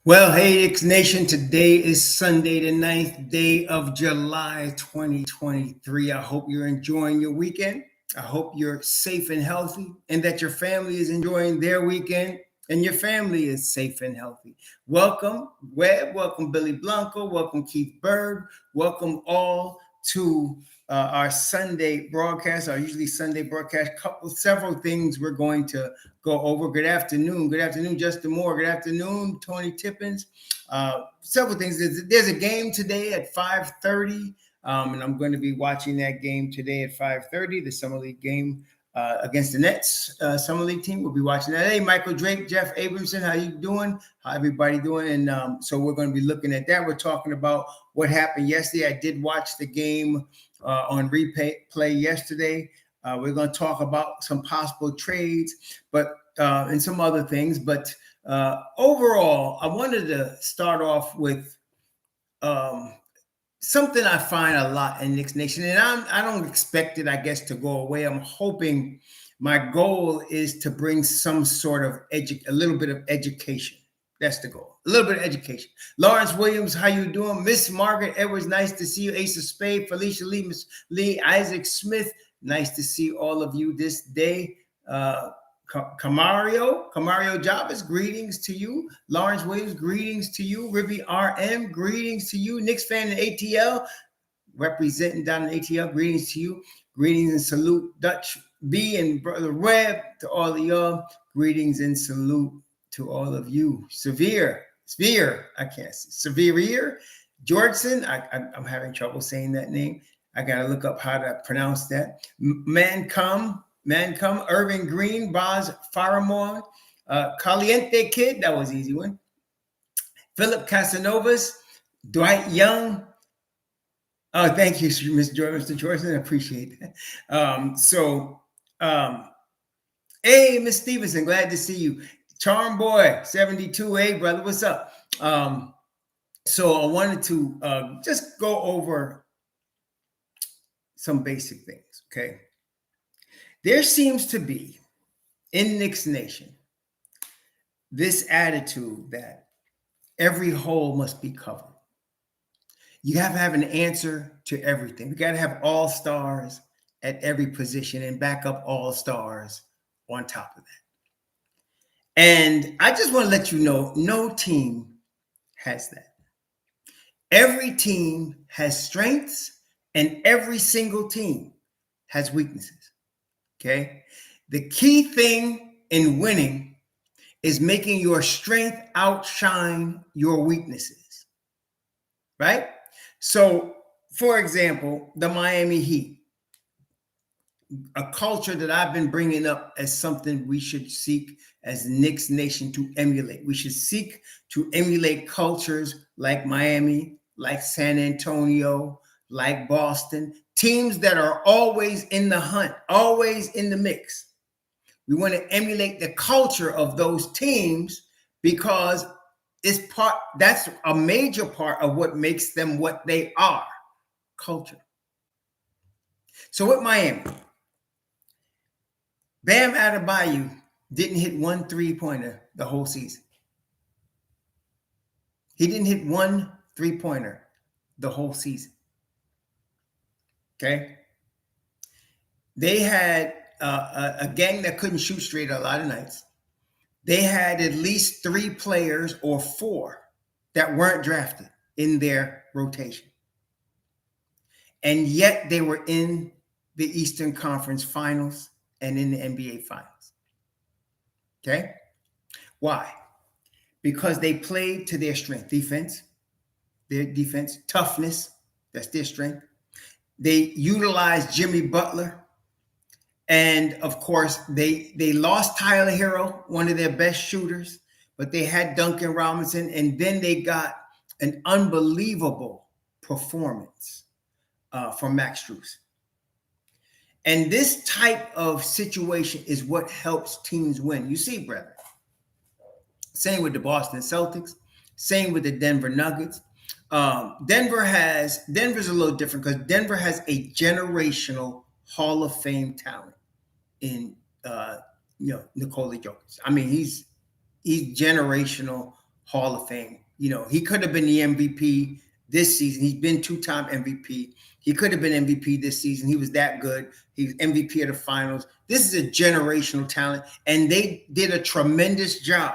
Well, hey, Knicks Nation, today is Sunday, the 9th day of July, 2023. I hope you're enjoying your weekend. I hope you're safe and healthy and that your family is enjoying their weekend and your family is safe and healthy. Welcome, Webb. Welcome, Billy Blanco. Welcome, Keith Berg. Welcome all to our Sunday broadcast, our usually Sunday broadcast. Several things we're going to go over. Good afternoon. Good afternoon, Justin Moore. Good afternoon, Tony Tippins. Several things. There's a game today at 5:30, and I'm going to be watching that game today at 5:30, the Summer League game against the Nets. Summer League team. We'll be watching that. Hey, Michael Drake, Jeff Abramson, how you doing? How everybody doing? And so we're going to be looking at that. We're talking about what happened yesterday. I did watch the game on replay yesterday. We're going to talk about some possible trades, but and some other things. But overall, I wanted to start off with something I find a lot in Knicks Nation, and I don't expect it, I guess, to go away. I'm hoping my goal is to bring some sort of a little bit of education. That's the goal. A little bit of education. Lawrence Williams, how you doing? Miss Margaret Edwards, nice to see you. Ace of Spade, Felicia Lee, Miss Lee, Isaac Smith, nice to see all of you this day. Camario Jarvis, greetings to you. Lawrence Williams, greetings to you. Ribby RM, greetings to you. Knicks fan in ATL, representing down in ATL, greetings to you. Greetings and salute Dutch B and Brother Webb, to all of y'all. Greetings and salute to all of you. Severe, I can't see. Severe, Georgeson, I'm having trouble saying that name. I got to look up how to pronounce that. Mancom, Irving Green, Boz Faramon, Caliente Kid, that was an easy one. Philip Casanovas, Dwight Young. Oh, thank you, Mr. Jordan. I appreciate that. Hey, Miss Stevenson, glad to see you. Charm Boy, 72, hey, brother, what's up? So I wanted to just go over some basic things, okay? There seems to be, in Knicks Nation, this attitude that every hole must be covered. You have to have an answer to everything. You got to have all-stars at every position and backup all-stars on top of that. And I just want to let you know, no team has that. Every team has strengths, and every single team has weaknesses, okay? The key thing in winning is making your strength outshine your weaknesses, right? So, for example, the Miami Heat, a culture that I've been bringing up as something we should seek as Knicks Nation to emulate. We should seek to emulate cultures like Miami, like San Antonio, like Boston, teams that are always in the hunt, always in the mix. We want to emulate the culture of those teams because that's a major part of what makes them what they are, culture. So with Miami, Bam Adebayo didn't hit one three-pointer the whole season. He didn't hit one three-pointer the whole season. Okay? They had a gang that couldn't shoot straight a lot of nights. They had at least 3 players or 4 that weren't drafted in their rotation. And yet they were in the Eastern Conference Finals and in the NBA Finals. Okay? Why? Because they played to their strength. Their defense, toughness, that's their strength. They utilized Jimmy Butler. And of course, they lost Tyler Hero, one of their best shooters, but they had Duncan Robinson, and then they got an unbelievable performance from Max Strus. And this type of situation is what helps teams win. You see, brother. Same with the Boston Celtics. Same with the Denver Nuggets. Denver's a little different because Denver has a generational Hall of Fame talent in Nikola Jokic. I mean, he's generational Hall of Fame. He could have been the MVP this season. He's been 2-time MVP. He could have been MVP this season. He was that good. He was MVP of the finals. This is a generational talent, and they did a tremendous job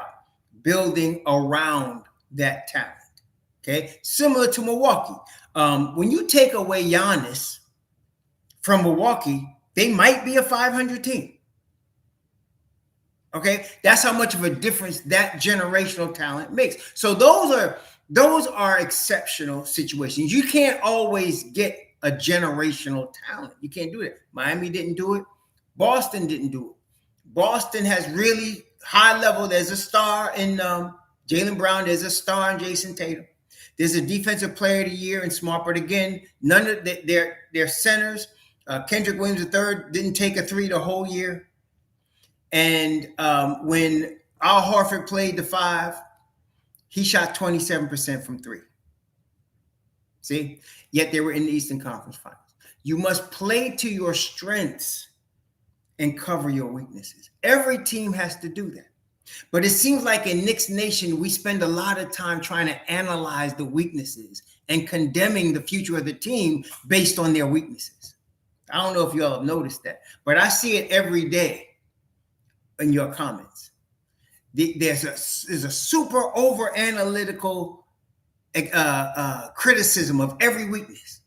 building around that talent. Okay, similar to Milwaukee. When you take away Giannis from Milwaukee, they might be a 500 team. Okay, that's how much of a difference that generational talent makes. So those are exceptional situations. You can't always get a generational talent. You can't do it. Miami didn't do it. Boston didn't do it. Boston has really high level. There's a star in Jaylen Brown. There's a star in Jason Tatum. There's a defensive player of the year in Smart, but again, none of their centers. Kendrick Williams III didn't take a three the whole year. And when Al Horford played the 5, he shot 27% from 3. See? Yet they were in the Eastern Conference Finals. You must play to your strengths and cover your weaknesses. Every team has to do that. But it seems like in Knicks Nation, we spend a lot of time trying to analyze the weaknesses and condemning the future of the team based on their weaknesses. I don't know if you all have noticed that, but I see it every day in your comments. There's a super over analytical criticism of every weakness,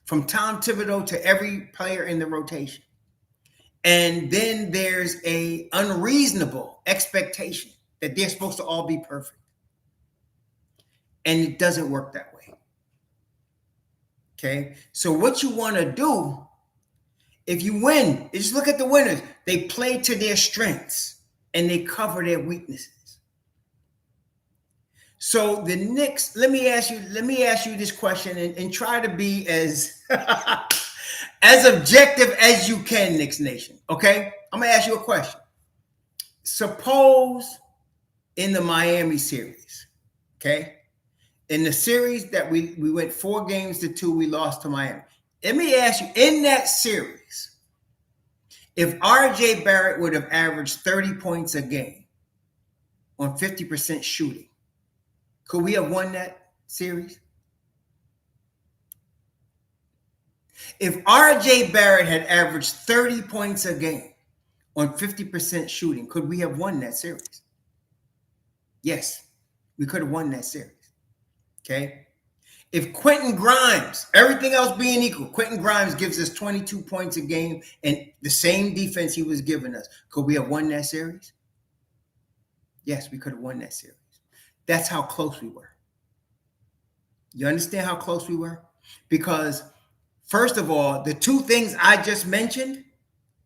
from Tom Thibodeau to every player in the rotation. And then there's a unreasonable expectation that they're supposed to all be perfect. And it doesn't work that way. Okay? So what you want to do, if you win, just look at the winners. They play to their strengths and they cover their weaknesses. So the Knicks, let me ask you this question and try to be as as objective as you can, Knicks Nation. Okay? I'm gonna ask you a question. Suppose in the Miami series, okay? In the series that we went 4-2, we lost to Miami. Let me ask you, in that series, if RJ Barrett would have averaged 30 points a game on 50% shooting, could we have won that series? If RJ Barrett had averaged 30 points a game on 50% shooting, could we have won that series? Yes, we could have won that series. Okay? If Quentin Grimes, everything else being equal, Quentin Grimes gives us 22 points a game and the same defense he was giving us, could we have won that series? Yes, we could have won that series. That's how close we were. You understand how close we were? Because first of all, the two things I just mentioned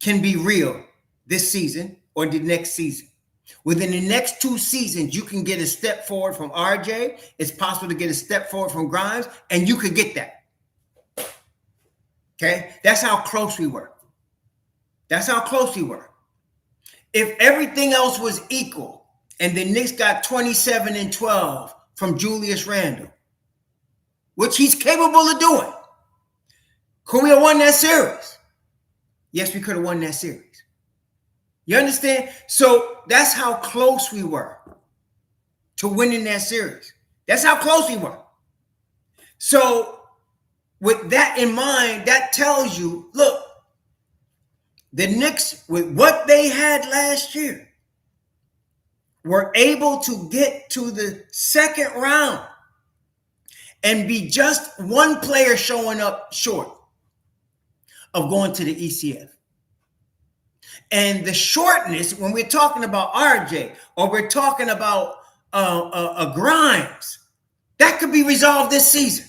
can be real this season or the next season. Within the next 2 seasons, you can get a step forward from RJ. It's possible to get a step forward from Grimes, and you could get that. Okay? That's how close we were. That's how close we were. If everything else was equal and the Knicks got 27 and 12 from Julius Randle, which he's capable of doing, could we have won that series? Yes, we could have won that series. You understand? So that's how close we were to winning that series. That's how close we were. So with that in mind, that tells you, look, the Knicks, with what they had last year, were able to get to the second round and be just one player showing up short of going to the ECF. And the shortness, when we're talking about RJ or we're talking about Grimes, that could be resolved this season.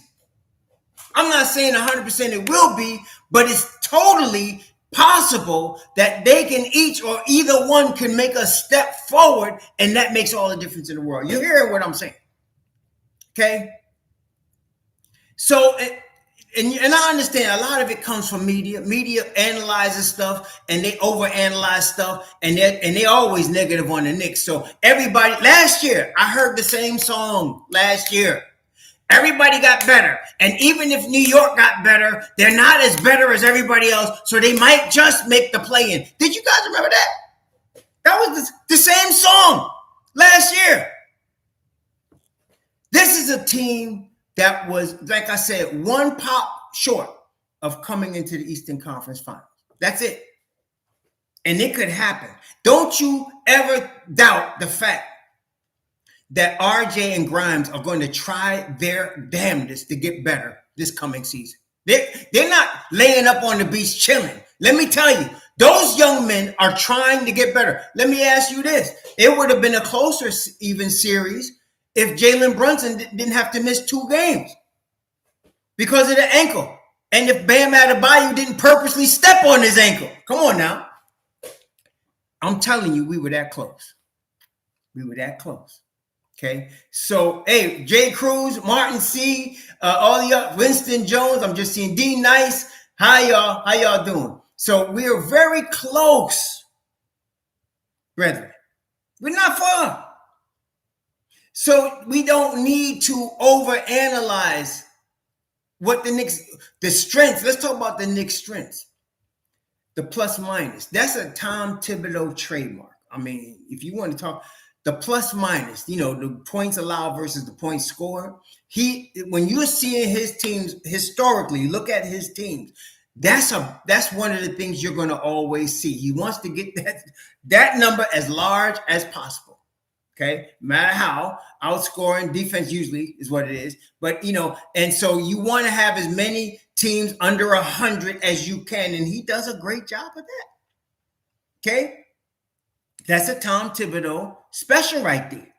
I'm not saying 100% it will be, but it's totally possible that they can each or either one can make a step forward, and that makes all the difference in the world. You're hearing what I'm saying? Okay? So, and I understand a lot of it comes from media. Media analyzes stuff and they overanalyze stuff, and they always negative on the Knicks. So everybody, last year, I heard the same song last year. Everybody got better. And even if New York got better, they're not as better as everybody else. So they might just make the play-in. Did you guys remember that? That was the same song last year. a team that was, like I said, one pop short of coming into the Eastern Conference Finals. That's it. And it could happen. Don't you ever doubt the fact that RJ and Grimes are going to try their damnedest to get better this coming season. They're not laying up on the beach chilling. Let me tell you, those young men are trying to get better. Let me ask you this. It would have been a closer even series if Jalen Brunson didn't have to miss 2 games because of the ankle. And if Bam Adebayo didn't purposely step on his ankle. Come on now. I'm telling you, we were that close. We were that close. Okay, so hey, Jay Cruz, Martin C, all y'all, Winston Jones. I'm just seeing D Nice. Hi y'all, how y'all doing? So we are very close, brethren. We're not far. So we don't need to overanalyze what the Knicks, the strengths. Let's talk about the Knicks' strengths. The plus minus. That's a Tom Thibodeau trademark. I mean, if you want to talk. The plus minus, the points allowed versus the points scored. When you're seeing his teams historically, look at his teams. That's one of the things you're going to always see. He wants to get that number as large as possible. Okay, no matter how outscoring defense usually is what it is, but and so you want to have as many teams under 100 as you can, and he does a great job of that. Okay. That's a Tom Thibodeau special right there.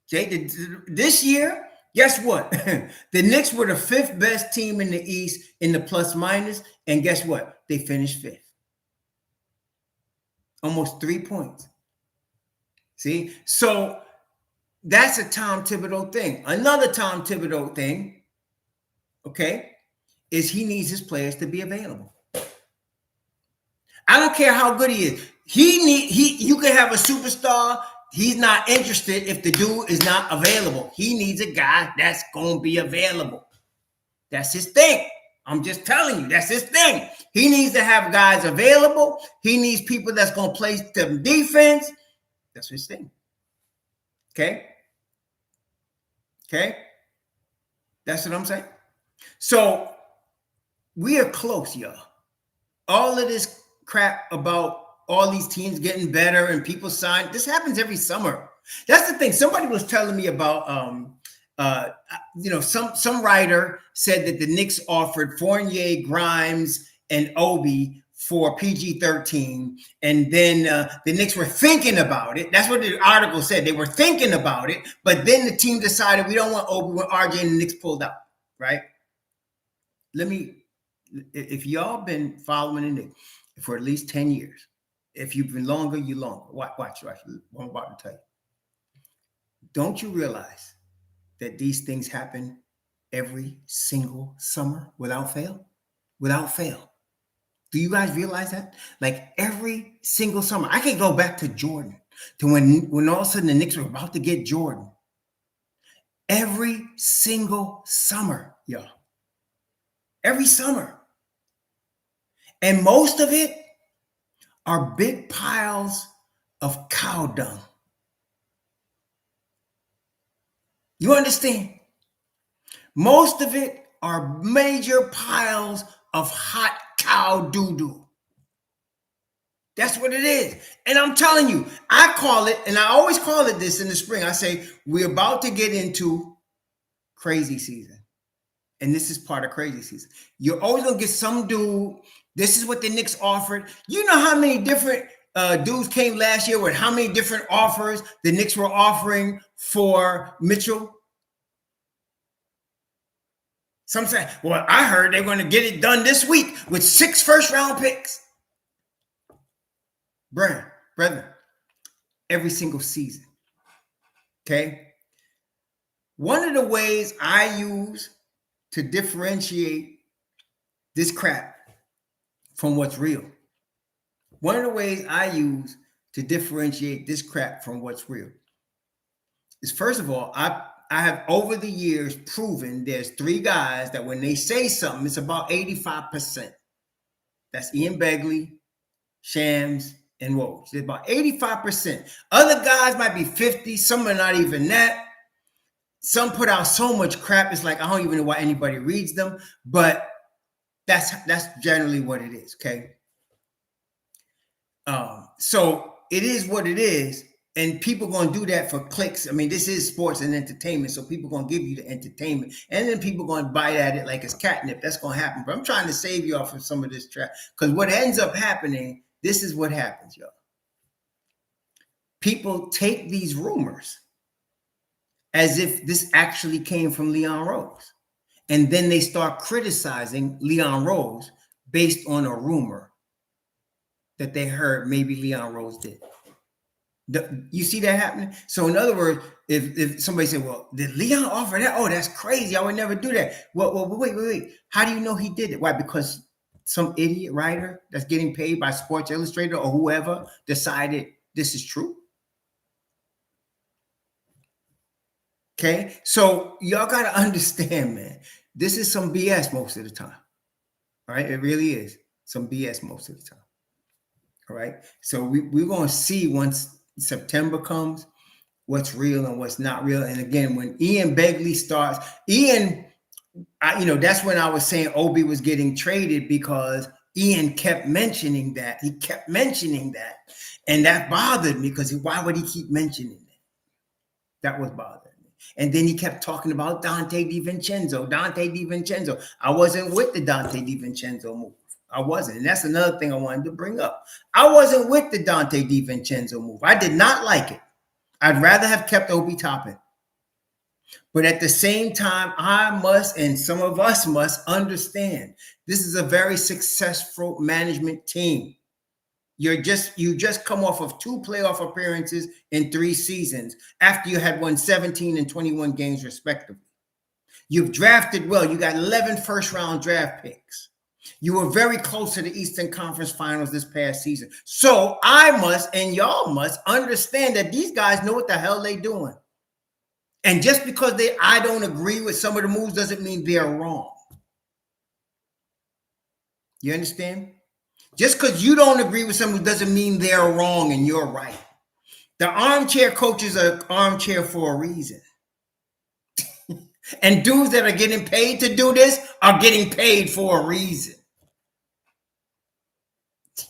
Okay, this year, guess what? The Knicks were the 5th best team in the East in the plus minus, and guess what? They finished 5th. Almost 3 points. See? So that's a Tom Thibodeau thing. Another Tom Thibodeau thing, okay, is he needs his players to be available. I don't care how good he is. You can have a superstar. He's not interested if the dude is not available. He needs a guy that's going to be available. That's his thing. I'm just telling you, that's his thing. He needs to have guys available. He needs people that's going to play some defense. That's his thing. Okay? Okay? That's what I'm saying. So we are close, y'all. All of this crap about all these teams getting better and people sign. This happens every summer. That's the thing. Somebody was telling me about, some writer said that the Knicks offered Fournier, Grimes, and Obi for PG-13, and then the Knicks were thinking about it. That's what the article said. They were thinking about it, but then the team decided we don't want Obi when RJ and the Knicks pulled out. Right? If y'all been following the Knicks for at least 10 years. If you've been longer, you're longer. Watch. What I'm about to tell you. Don't you realize that these things happen every single summer without fail? Without fail. Do you guys realize that? Like every single summer. I can go back to Jordan, to when all of a sudden the Knicks were about to get Jordan. Every single summer, y'all. Every summer. And most of it are big piles of cow dung. You understand? Most of it are major piles of hot cow doo-doo. That's what it is. And I'm telling you, I call it, and I always call it this in the spring. I say, we're about to get into crazy season. And this is part of crazy season. You're always going to get some dude. This is what the Knicks offered. You know how many different dudes came last year with how many different offers the Knicks were offering for Mitchell? Some say, well, I heard they're going to get it done this week with 6 first-round picks. Brethren, every single season. Okay? One of the ways I use to differentiate this crap from what's real. One of the ways I use to differentiate this crap from what's real is, first of all, I have over the years proven there's 3 guys that when they say something, it's about 85%. That's Ian Begley, Shams, and Woj. It's about 85%. Other guys might be 50. Some are not even that. some put out so much crap. It's like, I don't even know why anybody reads them, but that's generally what it is. Okay. So it is what it is. And people going to do that for clicks. I mean, this is sports and entertainment. So people going to give you the entertainment. And then people going to bite at it like it's catnip. That's going to happen. But I'm trying to save y'all from some of this trap. Because what ends up happening, this is what happens, y'all. People take these rumors as if this actually came from Leon Rose. And then they start criticizing Leon Rose based on a rumor that they heard maybe Leon Rose did. You see that happening? So in other words, if somebody said, well, did Leon offer that? Oh, that's crazy. I would never do that. Well, wait. How do you know he did it? Why? Because some idiot writer that's getting paid by Sports Illustrated or whoever decided this is true? Okay, so y'all got to understand, man, this is some BS most of the time. All right, it really is some BS most of the time. All right, so we're going to see once September comes what's real and what's not real. And again, when Ian Begley starts, that's when I was saying Obi was getting traded because Ian kept mentioning that. He kept mentioning that. And that bothered me because why would he keep mentioning that? That was bothering. And then he kept talking about Dante DiVincenzo. I wasn't with the Dante DiVincenzo move. I wasn't. And that's another thing I wanted to bring up. I wasn't with the Dante DiVincenzo move. I did not like it. I'd rather have kept Obi Toppin. But at the same time, I must, and some of us must understand, this is a very successful management team. You just come off of 2 playoff appearances in 3 seasons after you had won 17 and 21 games respectively. You've drafted well. You got 11 first-round draft picks. You were very close to the Eastern Conference Finals this past season. So I must, and y'all must, understand that these guys know what the hell they're doing. And just because I don't agree with some of the moves doesn't mean they're wrong. You understand? Just because you don't agree with someone doesn't mean they're wrong and you're right. The armchair coaches are armchair for a reason. And dudes that are getting paid to do this are getting paid for a reason.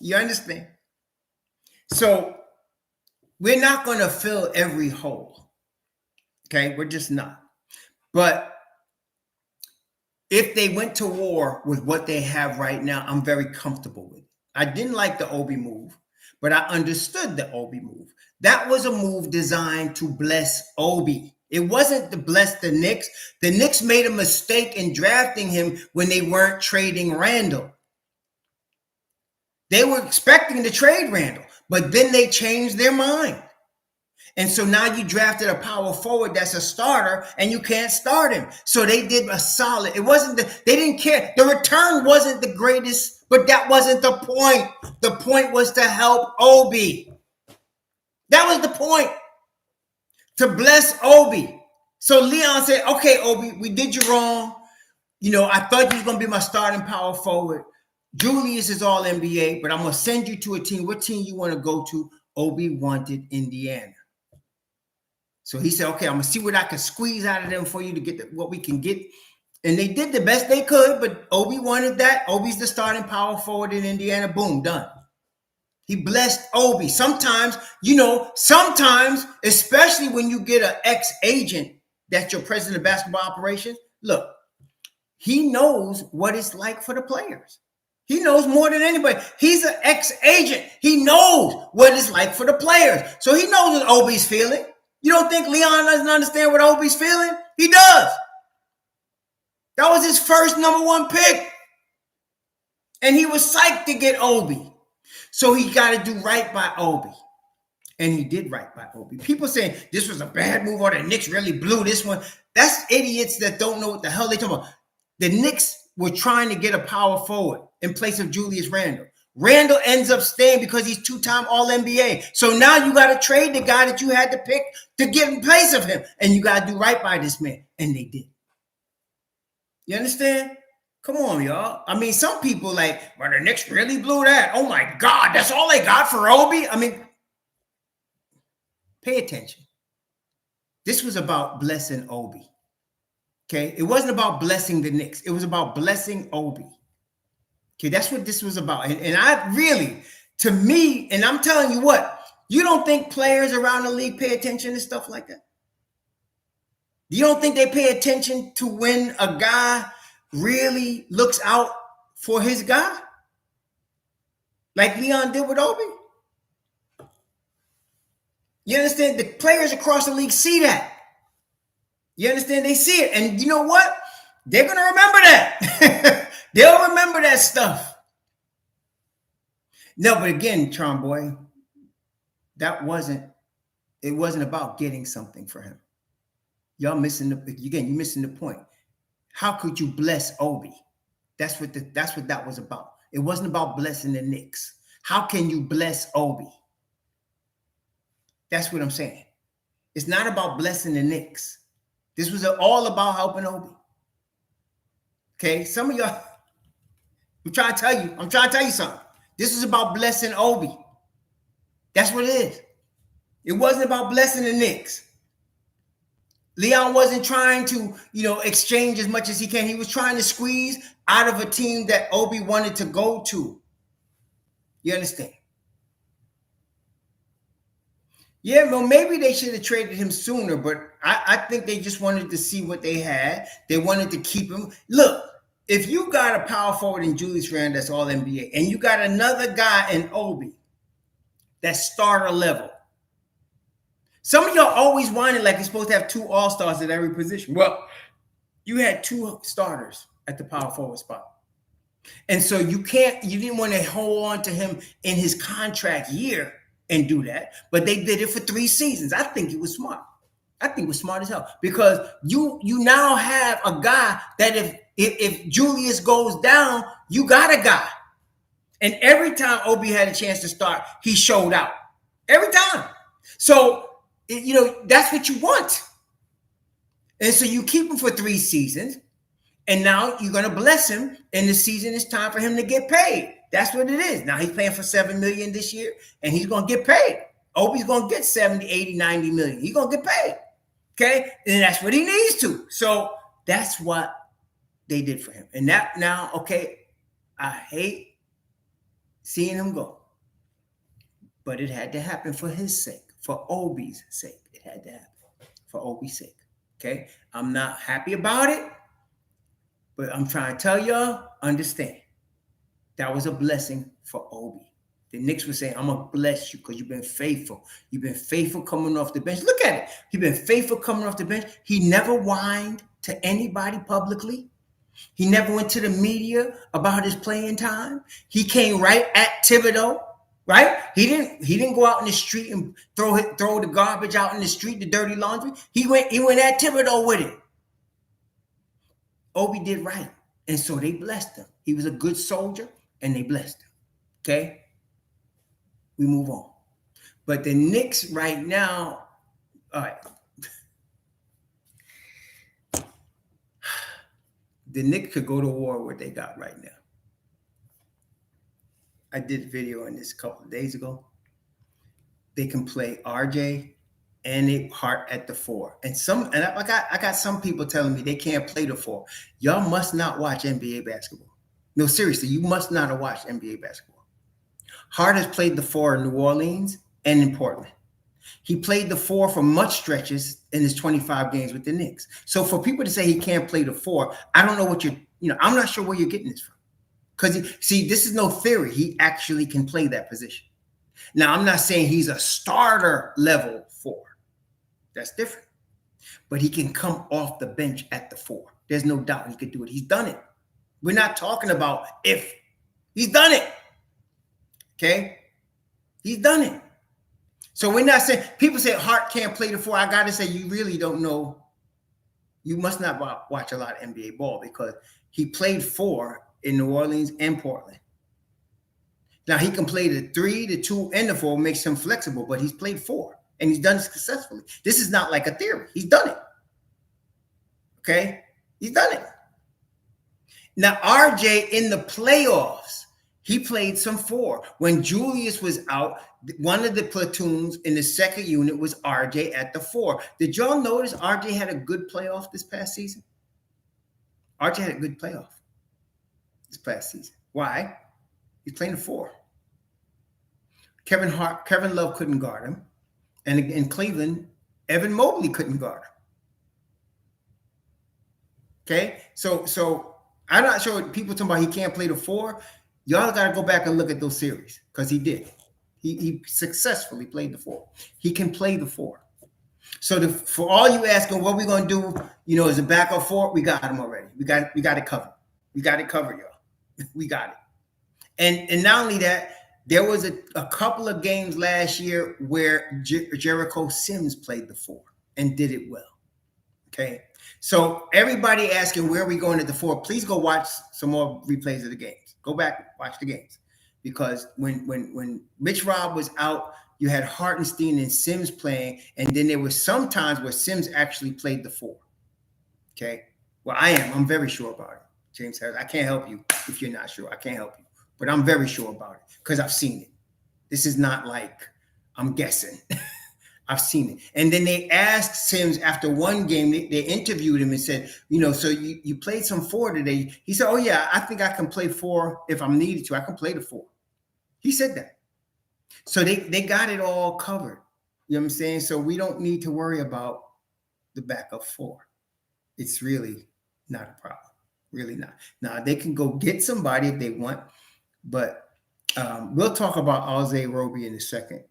You understand? So we're not going to fill every hole. Okay? We're just not. But if they went to war with what they have right now, I'm very comfortable with it. I didn't like the Obi move, but I understood the Obi move. That was a move designed to bless Obi. It wasn't to bless the Knicks. The Knicks made a mistake in drafting him when they weren't trading Randall. They were expecting to trade Randall, but then they changed their mind. And so now you drafted a power forward that's a starter and you can't start him. So they did a solid. It wasn't they didn't care. The return wasn't the greatest, but that wasn't the point. The point was to help Obi. That was the point. To bless Obi. So Leon said, okay, Obi, we did you wrong. I thought you was going to be my starting power forward. Julius is all NBA, but I'm going to send you to a team. What team you want to go to? Obi wanted Indiana. So he said, okay, I'm going to see what I can squeeze out of them for you to get what we can get. And they did the best they could, but Obi wanted that. Obi's the starting power forward in Indiana. Boom, done. He blessed Obi. Sometimes, especially when you get an ex-agent that's your president of basketball operations, look, he knows what it's like for the players. He knows more than anybody. He's an ex-agent. He knows what it's like for the players. So he knows what Obi's feeling. You don't think Leon doesn't understand what Obi's feeling? He does. That was his first #1 pick. And he was psyched to get Obi. So he got to do right by Obi. And he did right by Obi. People saying this was a bad move or the Knicks really blew this one. That's idiots that don't know what the hell they're talking about. The Knicks were trying to get a power forward in place of Julius Randle. Randall ends up staying because he's 2-time All-NBA. So now you got to trade the guy that you had to pick to get in place of him. And you got to do right by this man. And they did. You understand? Come on, y'all. I mean, some people well, the Knicks really blew that. Oh, my God. That's all they got for Obi? I mean, pay attention. This was about blessing Obi. Okay, it wasn't about blessing the Knicks. It was about blessing Obi. Okay, that's what this was about. And I really, to me, and I'm telling you what, you don't think players around the league pay attention to stuff like that? You don't think they pay attention to when a guy really looks out for his guy? Like Leon did with Obi? You understand? The players across the league see that. You understand? They see it. And you know what? They're going to remember that. They'll remember that stuff. No, but again, Charm Boy, it wasn't about getting something for him. You're missing the point. How could you bless Obi? That's what that was about. It wasn't about blessing the Knicks. How can you bless Obi? That's what I'm saying. It's not about blessing the Knicks. This was all about helping Obi. Okay, some of y'all, I'm trying to tell you something. This is about blessing Obi. That's what it is. It wasn't about blessing the Knicks. Leon wasn't trying to, exchange as much as he can. He was trying to squeeze out of a team that Obi wanted to go to. You understand? Yeah, well, maybe they should have traded him sooner, but I think they just wanted to see what they had. They wanted to keep him. Look, if you got a power forward in Julius Randle that's all NBA, and you got another guy in Obi that's starter level, some of y'all always wanted like you're supposed to have 2 all-stars at every position. Well, you had 2 starters at the power forward spot. And so you didn't want to hold on to him in his contract year and do that. But they did it for 3 seasons. I think it was smart. I think it was smart as hell. Because you now have a guy that if Julius goes down, you got a guy. And every time Obi had a chance to start, he showed out. Every time. So that's what you want. And so you keep him for 3 seasons, and now you're going to bless him, and the season is time for him to get paid. That's what it is. Now he's paying for $7 million this year, and he's going to get paid. Obi's going to get 70, 80, 90 million. He's going to get paid. Okay? And that's what he needs to. So that's what they did for him. And that now, okay, I hate seeing him go. But it had to happen for his sake. For Obi's sake, it had to happen. For Obi's sake, okay? I'm not happy about it, but I'm trying to tell y'all, understand. That was a blessing for Obi. The Knicks were saying, I'm going to bless you because you've been faithful. You've been faithful coming off the bench. Look at it. He's been faithful coming off the bench. He never whined to anybody publicly. He never went to the media about his playing time. He came right at Thibodeau. Right? He didn't go out in the street and throw the garbage out in the street, the dirty laundry. He went at Thibodeau with it. Obi did right. And so they blessed him. He was a good soldier, and they blessed him. Okay? We move on. But the Knicks right now, all right. The Knicks could go to war with what they got right now. I did a video on this a couple of days ago. They can play RJ and Hart at the 4. And I got some people telling me they can't play the 4. Y'all must not watch NBA basketball. No, seriously, you must not have watched NBA basketball. Hart has played the 4 in New Orleans and in Portland. He played the 4 for much stretches in his 25 games with the Knicks. So for people to say he can't play the 4, I don't know what I'm not sure where you're getting this from. Because, see, this is no theory. He actually can play that position. Now, I'm not saying he's a starter level 4. That's different. But he can come off the bench at the 4. There's no doubt he could do it. He's done it. We're not talking about if. He's done it. Okay? He's done it. So we're not saying, people say Hart can't play the 4. I got to say, you really don't know. You must not watch a lot of NBA ball because he played 4 in New Orleans and Portland. Now, he can play the 3, the 2, and the 4, makes him flexible, but he's played 4, and he's done it successfully. This is not like a theory. He's done it. Okay? He's done it. Now, RJ in the playoffs, he played some 4. When Julius was out, one of the platoons in the second unit was RJ at the 4. Did y'all notice RJ had a good playoff this past season? RJ had a good playoff this past season. Why? He's playing the 4. Kevin Love couldn't guard him. And in Cleveland, Evan Mobley couldn't guard him. Okay? So I'm not sure people talking about he can't play the 4. Y'all got to go back and look at those series because he did. He successfully played the 4. He can play the 4. So for all you asking, what we going to do, as a backup 4, we got him already. We got it covered. We got it covered, y'all. We got it. And not only that, there was a couple of games last year where Jericho Sims played the 4 and did it well. Okay. So everybody asking where are we going at the 4, please go watch some more replays of the games. Go back, watch the games. Because when Mitch Rob was out, you had Hartenstein and Sims playing, and then there was some times where Sims actually played the 4. Okay. Well, I'm very sure about it. James Harris, I can't help you if you're not sure. I can't help you. But I'm very sure about it because I've seen it. This is not like I'm guessing. I've seen it. And then they asked Sims after one game, they interviewed him and said, so you played some 4 today. He said, oh, yeah, I think I can play 4 if I'm needed to. I can play the 4. He said that. So they got it all covered. You know what I'm saying? So we don't need to worry about the backup 4. It's really not a problem. Really not. Now, they can go get somebody if they want. But we'll talk about Alze Roby in a second.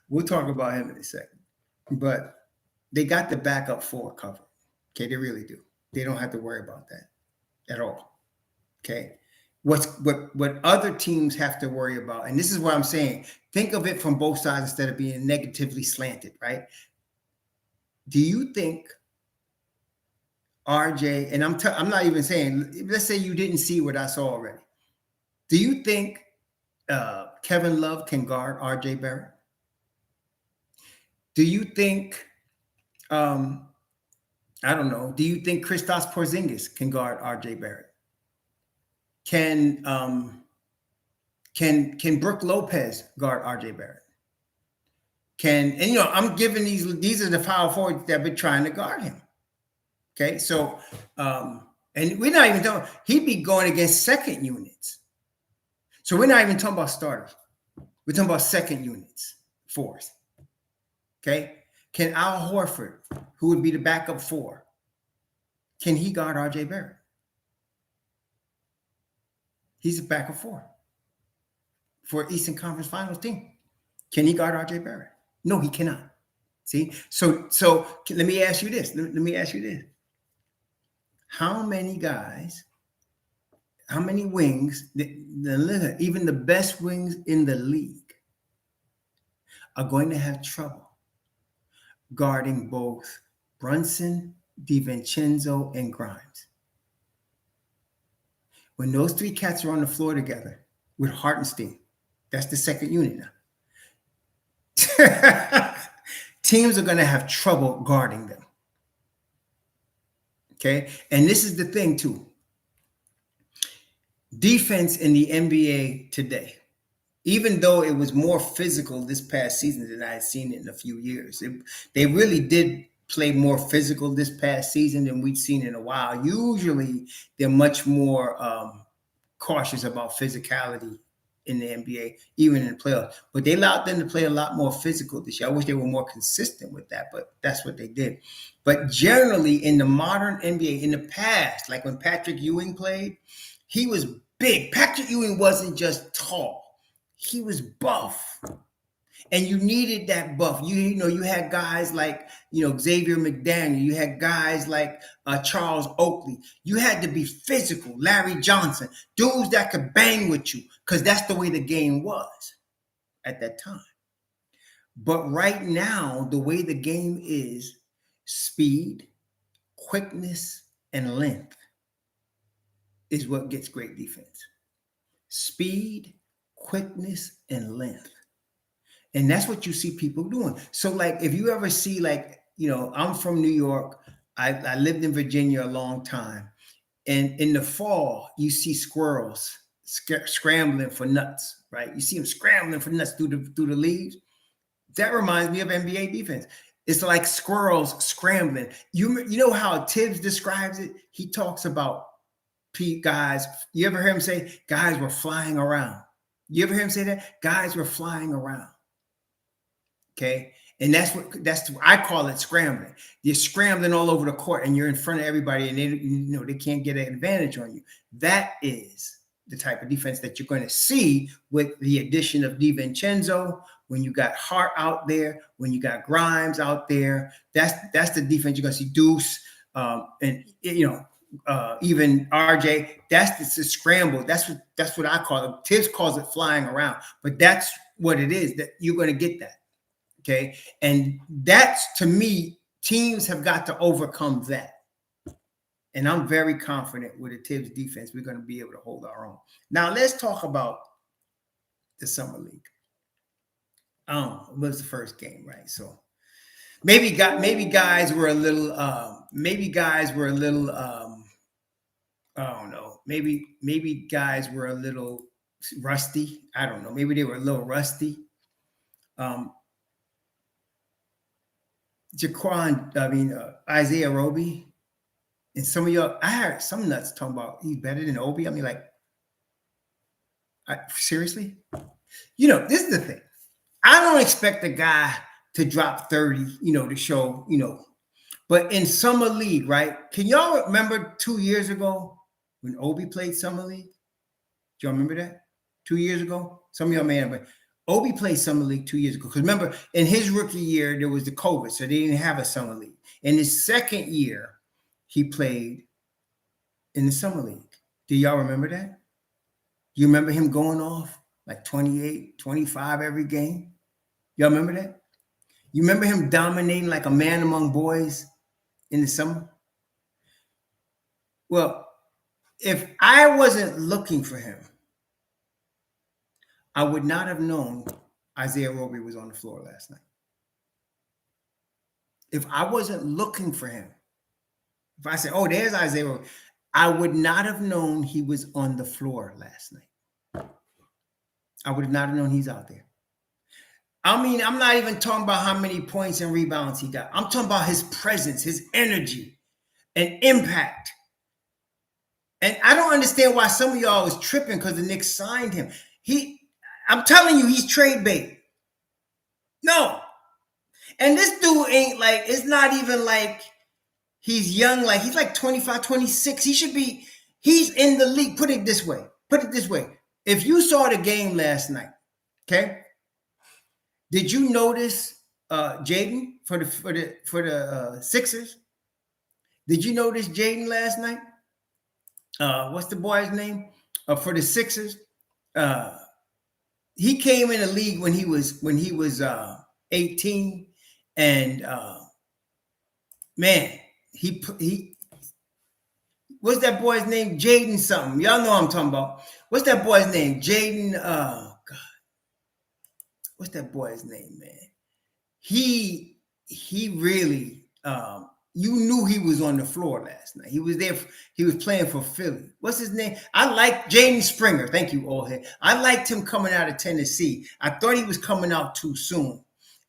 We'll talk about him in a second. But they got the backup 4 covered. Okay, they really do. They don't have to worry about that at all. Okay. What other teams have to worry about, and this is what I'm saying, think of it from both sides instead of being negatively slanted, right? Do you think RJ, and I'm not even saying, let's say you didn't see what I saw already. Do you think Kevin Love can guard RJ Barrett? Do you think, I don't know, do you think Kristaps Porzingis can guard RJ Barrett? Can Brook Lopez guard RJ Barrett? I'm giving these are the power forwards that have been trying to guard him. Okay, so and we're not even talking, he'd be going against second units. So we're not even talking about starters. We're talking about second units, 4s. Okay, can Al Horford, who would be the backup 4, can he guard RJ Barrett? He's a backup 4 for Eastern Conference Finals team. Can he guard RJ Barrett? No, he cannot. See, so let me ask you this. Let me ask you this. How many guys, how many wings, even the best wings in the league, are going to have trouble guarding both Brunson, DiVincenzo, and Grimes? When those 3 cats are on the floor together with Hartenstein, that's the second unit now. Teams are going to have trouble guarding them. Okay. And this is the thing too. Defense in the NBA today, even though it was more physical this past season than I had seen it in a few years, they really did play more physical this past season than we'd seen in a while. Usually they're much more cautious about physicality in the NBA, even in the playoffs. But they allowed them to play a lot more physical this year. I wish they were more consistent with that, but that's what they did. But generally in the modern NBA, in the past, like when Patrick Ewing played, he was big. Patrick Ewing wasn't just tall. He was buff. And you needed that buff. You had guys like, Xavier McDaniel. You had guys like Charles Oakley. You had to be physical. Larry Johnson. Dudes that could bang with you because that's the way the game was at that time. But right now, the way the game is, speed, quickness, and length is what gets great defense. Speed, quickness, and length. And that's what you see people doing. So like, if you ever see I'm from New York. I lived in Virginia a long time. And in the fall, you see squirrels scrambling for nuts, right? You see them scrambling for nuts through the leaves. That reminds me of NBA defense. It's like squirrels scrambling. You know how Tibbs describes it? He talks about guys. You ever hear him say guys were flying around? You ever hear him say that? Guys were flying around. Okay. And that's what I call it scrambling. You're scrambling all over the court and you're in front of everybody and they can't get an advantage on you. That is the type of defense that you're going to see with the addition of DiVincenzo. When you got Hart out there, when you got Grimes out there, that's the defense you're going to see. Deuce and even RJ. That's the scramble. That's what I call it. Tibbs calls it flying around, but that's what it is. That you're going to get that. Okay. And that's, to me, teams have got to overcome that. And I'm very confident with the Tibbs defense, we're going to be able to hold our own. Now, let's talk about the Summer League. It was the first game, right? So maybe guys were a little, I don't know. Maybe guys were a little rusty. I don't know. Maybe they were a little rusty. Isaiah Roby, and some of y'all, I heard some nuts talking about he's better than Obi. I mean, like, seriously? This is the thing. I don't expect a guy to drop 30, to show, but in Summer League, right? Can y'all remember 2 years ago when Obi played Summer League? Do y'all remember that? 2 years ago? Some of y'all may have, but Obi played Summer League 2 years ago. Because remember, in his rookie year, there was the COVID, so they didn't have a Summer League. In his second year, he played in the Summer League. Do y'all remember that? You remember him going off like 28, 25 every game? Y'all remember that? You remember him dominating like a man among boys in the summer? Well, if I wasn't looking for him, I would not have known Isaiah Roby was on the floor last night. If I wasn't looking for him, if I said, oh, there's Isaiah Roby, I would not have known he was on the floor last night. I would not have known he's out there. I mean, I'm not even talking about how many points and rebounds he got. I'm talking about his presence, his energy, and impact. And I don't understand why some of y'all was tripping because the Knicks signed him. I'm telling you, he's trade bait. No. And this dude ain't like, it's not even like he's young. Like, he's like 25, 26. He's in the league. Put it this way. If you saw the game last night, okay? Did you notice Jaylen for the Sixers? Did you notice Jaylen last night? What's the boy's name? For the Sixers? He came in the league when he was 18, and man, he what's that boy's name? Jaden something. Y'all know what I'm talking about. What's that boy's name? Jaden. God, what's that boy's name, man? He really. You knew he was on the floor last night. He was there. He was playing for Philly. What's his name? I like Jaden Springer. Thank you, old head. I liked him coming out of Tennessee. I thought he was coming out too soon.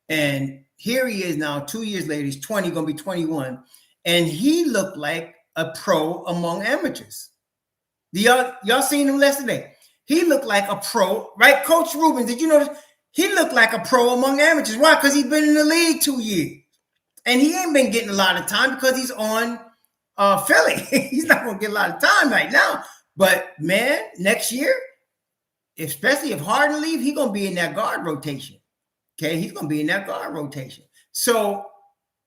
And here he is now, 2 years later. He's 20, going to be 21. And he looked like a pro among amateurs. Y'all seen him yesterday? He looked like a pro, right? Coach Rubin, did you notice? He looked like a pro among amateurs. Why? Because he's been in the league 2 years. And he ain't been getting a lot of time because he's on Philly. He's not going to get a lot of time right now. But, man, next year, especially if Harden leaves, he's going to be in that guard rotation. Okay? He's going to be in that guard rotation. So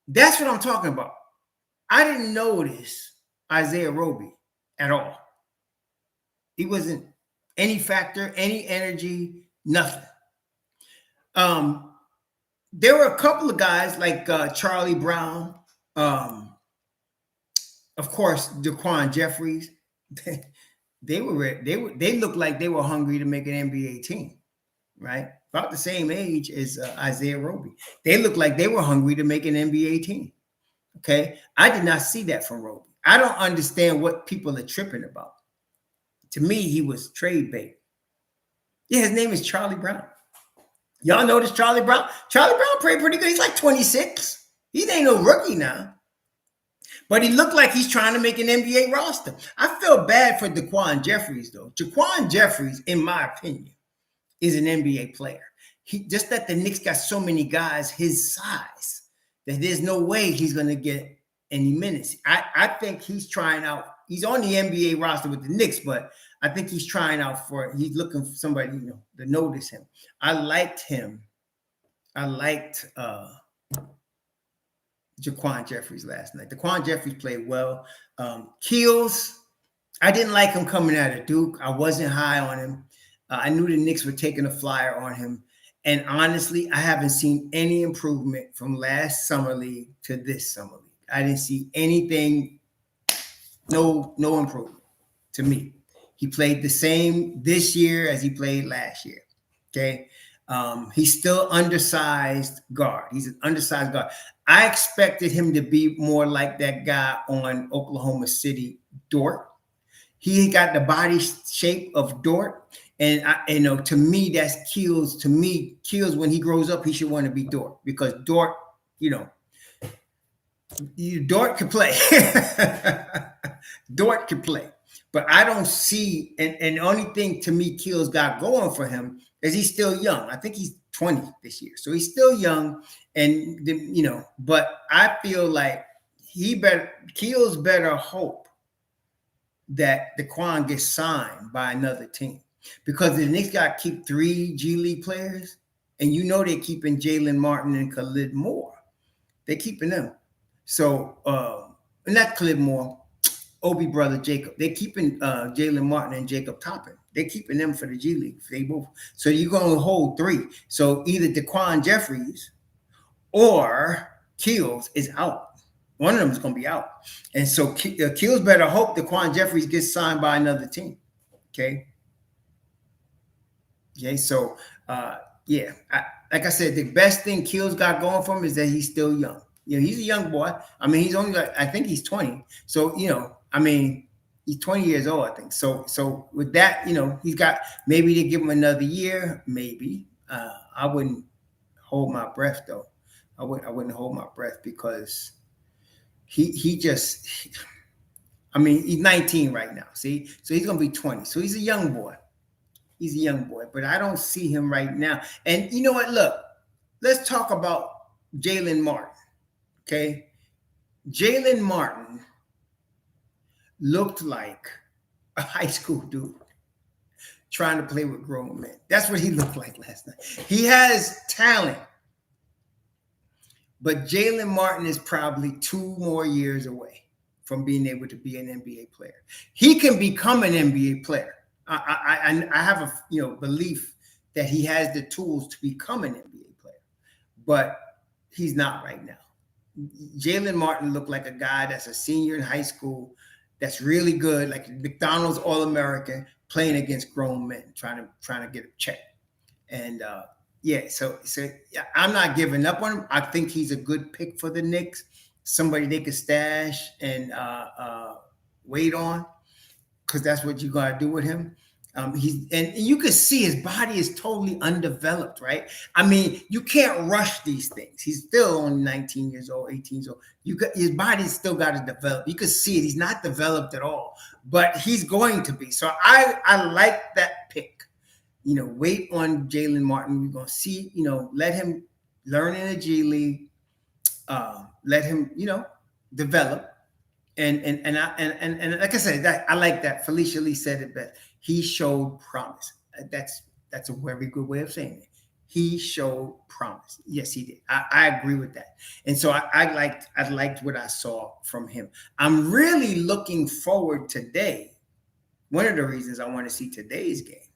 that's what I'm talking about. I didn't notice Isaiah Roby at all. He wasn't any factor, any energy, nothing. There were a couple of guys like Charlie Brown, of course, DaQuan Jeffries. They looked like they were hungry to make an NBA team, right? About the same age as Isaiah Roby. They looked like they were hungry to make an NBA team. Okay, I did not see that from Roby. I don't understand what people are tripping about. To me, he was trade bait. Yeah, his name is Charlie Brown. Y'all notice Charlie Brown? Charlie Brown played pretty good. He's like 26. He ain't no rookie now. But he looked like he's trying to make an NBA roster. I feel bad for DaQuan Jeffries, though. DaQuan Jeffries, in my opinion, is an NBA player. He just that the Knicks got so many guys his size that there's no way he's going to get any minutes. I think he's trying out. He's on the NBA roster with the Knicks, but I think he's trying out he's looking for somebody, to notice him. I liked him. I liked DaQuan Jeffries last night. DaQuan Jeffries played well. Keels, I didn't like him coming out of Duke. I wasn't high on him. I knew the Knicks were taking a flyer on him. And honestly, I haven't seen any improvement from last summer league to this summer league. I didn't see anything, no improvement to me. He played the same this year as he played last year. Okay. He's still undersized guard. He's an undersized guard. I expected him to be more like that guy on Oklahoma City, Dort. He got the body shape of Dort. And to me, that's Keels. To me, Keels, when he grows up, he should want to be Dort because Dort, Dort can play. Dort can play. But I don't see, and the only thing to me Keels got going for him is he's still young. I think he's 20 this year. So he's still young. And, but I feel like Keels better hope that DaQuan gets signed by another team. Because the Knicks got to keep 3 G League players, and they're keeping Jaylen Martin and Khalid Moore. They're keeping them. So, not Khalid Moore, Obi brother Jacob. They're keeping Jaylen Martin and Jacob Toppin. They're keeping them for the G League. They both. So you're going to hold 3. So either DaQuan Jeffries or Keels is out. One of them is going to be out. And so Keels better hope DaQuan Jeffries gets signed by another team. Okay. Okay, so like I said, the best thing Keels got going for him is that he's still young. He's a young boy. I mean, he's only I think he's 20. So, he's 20 years old, I think. So with that, he's got maybe to give him another year, maybe. I wouldn't hold my breath though. I wouldn't hold my breath because he's 19 right now. See, so he's gonna be 20. So he's a young boy. He's a young boy, but I don't see him right now. And you know what? Look, let's talk about Jaylen Martin. Okay. Jaylen Martin looked like a high school dude trying to play with grown men. That's what he looked like last night. He has talent, but Jaylen Martin is probably 2 more years away from being able to be an NBA player. He can become an NBA player. I have a belief that he has the tools to become an NBA player, but he's not right now. Jaylen Martin looked like a guy that's a senior in high school that's really good, like McDonald's All-American, playing against grown men, trying to get a check. And so I'm not giving up on him. I think he's a good pick for the Knicks, somebody they could stash and wait on, because that's what you gotta do with him. And you can see his body is totally undeveloped, right? I mean, you can't rush these things. He's still only 19 years old, 18 years old. His body's still got to develop. You can see it. He's not developed at all, but he's going to be. So I like that pick. Wait on Jaylen Martin. We're gonna see. Let him learn in the G League. Let him, develop. And like I said, that I like that. Felicia Lee said it best. He showed promise. That's a very good way of saying it. He showed promise. Yes, he did. I agree with that. And so I liked what I saw from him. I'm really looking forward today. One of the reasons I want to see today's game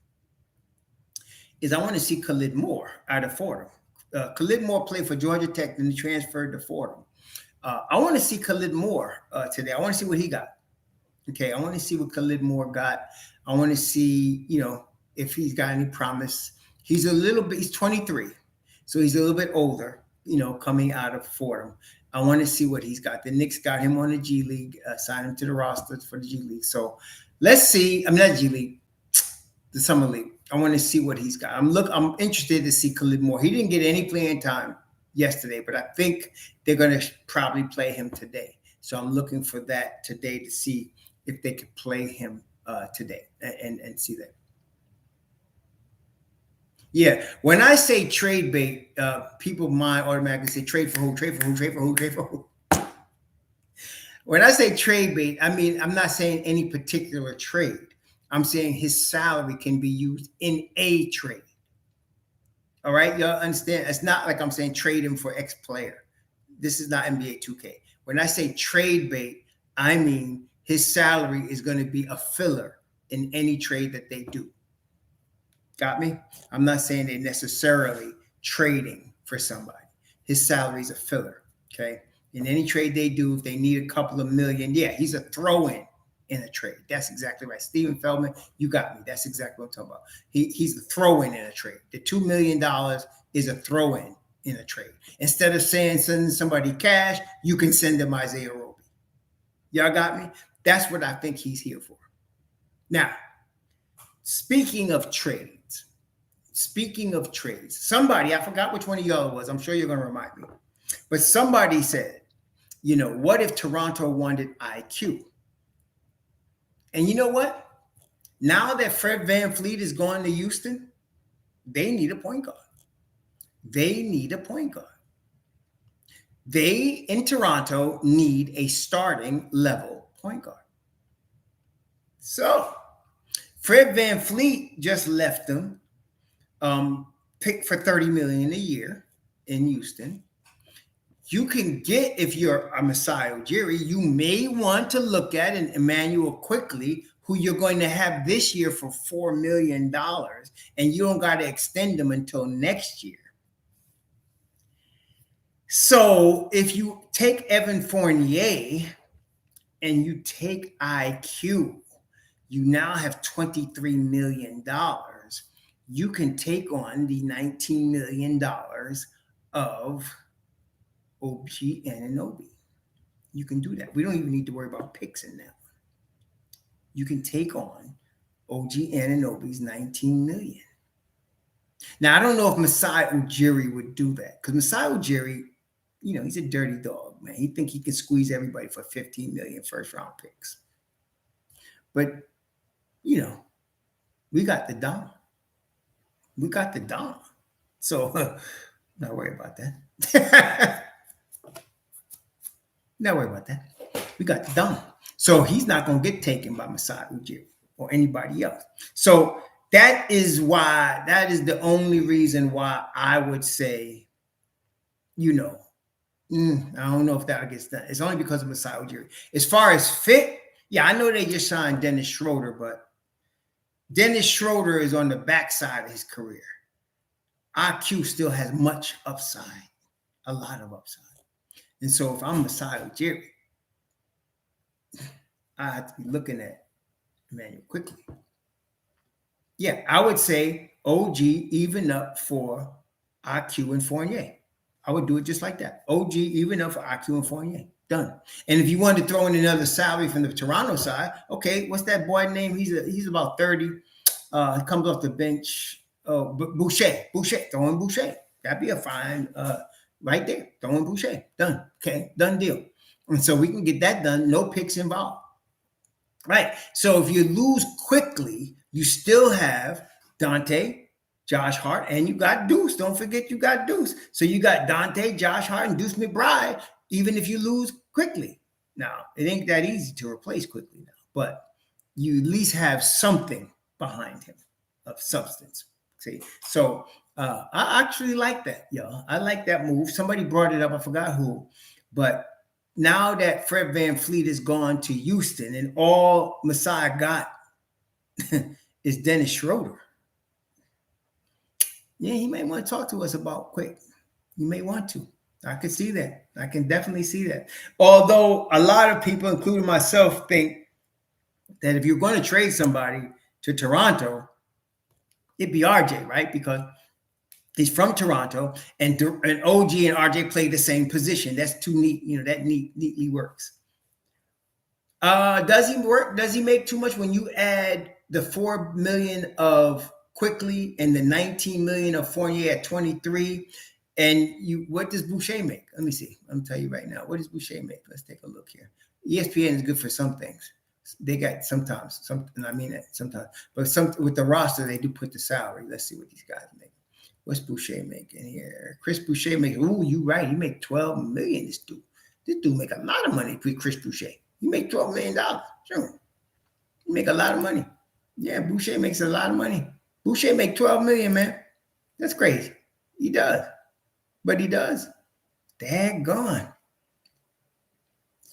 is I want to see Khalid Moore out of Fordham. Khalid Moore played for Georgia Tech, then he transferred to Fordham. I want to see Khalid Moore today. I want to see what he got. Okay, I want to see what Khalid Moore got. I want to see, if he's got any promise. He's 23, so he's a little bit older, coming out of Fordham. I want to see what he's got. The Knicks got him on the G League, signed him to the roster for the G League. So let's see. I mean, not G League, the Summer League. I want to see what he's got. I'm interested to see Khalid Moore. He didn't get any playing time yesterday, but I think they're going to probably play him today. So I'm looking for that today to see if they could play him today and see that. Yeah, when I say trade bait, people might automatically say trade for who, trade for who, trade for who, trade for who. When I say trade bait, I mean, I'm not saying any particular trade. I'm saying his salary can be used in a trade. All right, y'all understand? It's not like I'm saying trade him for X player. This is not NBA 2K. When I say trade bait, I mean his salary is going to be a filler in any trade that they do. Got me? I'm not saying they're necessarily trading for somebody. His salary is a filler, okay? In any trade they do, if they need a couple of million, yeah, he's a throw-in in a trade. That's exactly right. Steven Feldman, you got me. That's exactly what I'm talking about. He's the throw-in in a trade. The $2 million is a throw-in in a trade. Instead of sending somebody cash, you can send them Isaiah Roby. Y'all got me? That's what I think he's here for. Now, speaking of trades, somebody, I forgot which one of y'all it was. I'm sure you're going to remind me. But somebody said, what if Toronto wanted IQ? And you know what? Now that Fred VanVleet is going to Houston, they need a point guard. They in Toronto need a starting level point guard. So Fred VanVleet just left them, picked for $30 million a year in Houston. You can get, if you're a Masai Ujiri, you may want to look at an Emmanuel Quickly, who you're going to have this year for $4 million, and you don't got to extend them until next year. So if you take Evan Fournier and you take IQ, you now have $23 million. You can take on the $19 million of OG Anunoby. You can do that. We don't even need to worry about picks in that one. You can take on OG Anunoby's $19 million. Now, I don't know if Masai Ujiri would do that, because Masai Ujiri, he's a dirty dog, man. He think he can squeeze everybody for $15 million first-round picks. But, we got the Dom. So, not worry about that. Not worry about that. We got the Dom. So he's not going to get taken by Masai Ujiri or anybody else. So that is the only reason why I would say, I don't know if that gets done. It's only because of Masai Ujiri. As far as fit, yeah, I know they just signed Dennis Schroeder, but Dennis Schroeder is on the backside of his career. IQ still has much upside, a lot of upside. And so if I'm Masai Ujiri, I have to be looking at Emmanuel Quickly. Yeah, I would say OG even up for IQ and Fournier. I would do it just like that. OG even up for IQ and Fournier. Done. And if you wanted to throw in another salary from the Toronto side, okay, what's that boy name? He's about 30. He comes off the bench. Boucher. Throw in Boucher. That'd be a fine right there. Throw in Boucher. Done. Okay, done deal. And so we can get that done. No picks involved. Right. So if you lose Quickly, you still have Dante, Josh Hart, and you got Deuce. Don't forget you got Deuce. So you got Dante, Josh Hart, and Deuce McBride, even if you lose Quickly. Now, it ain't that easy to replace Quickly now, but you at least have something behind him of substance. See? So I actually like that, y'all. I like that move. Somebody brought it up. I forgot who. But now that Fred VanVleet is gone to Houston and all Masai got is Dennis Schroeder. Yeah, he may want to talk to us about Quick. You may want to. I can see that. I can definitely see that. Although a lot of people, including myself, think that if you're going to trade somebody to Toronto, it'd be RJ, right? Because He's from Toronto, and OG and RJ play the same position. That's too neat. That neatly works. Does he work? Does he make too much when you add the 4 million of Quickly and the 19 million of Fournier at 23? And what does Boucher make? Let me see. I'm tell you right now. What does Boucher make? Let's take a look here. ESPN is good for some things. They got sometimes, and I mean that sometimes, but with the roster, they do put the salary. Let's see what these guys make. What's Boucher making here? Chris Boucher making, you right. He make 12 million. This dude make a lot of money with Chris Boucher. You make $12 million. Sure. You make a lot of money. Yeah, Boucher makes a lot of money. Boucher make 12 million, man. That's crazy. He does. But he does. Daggone.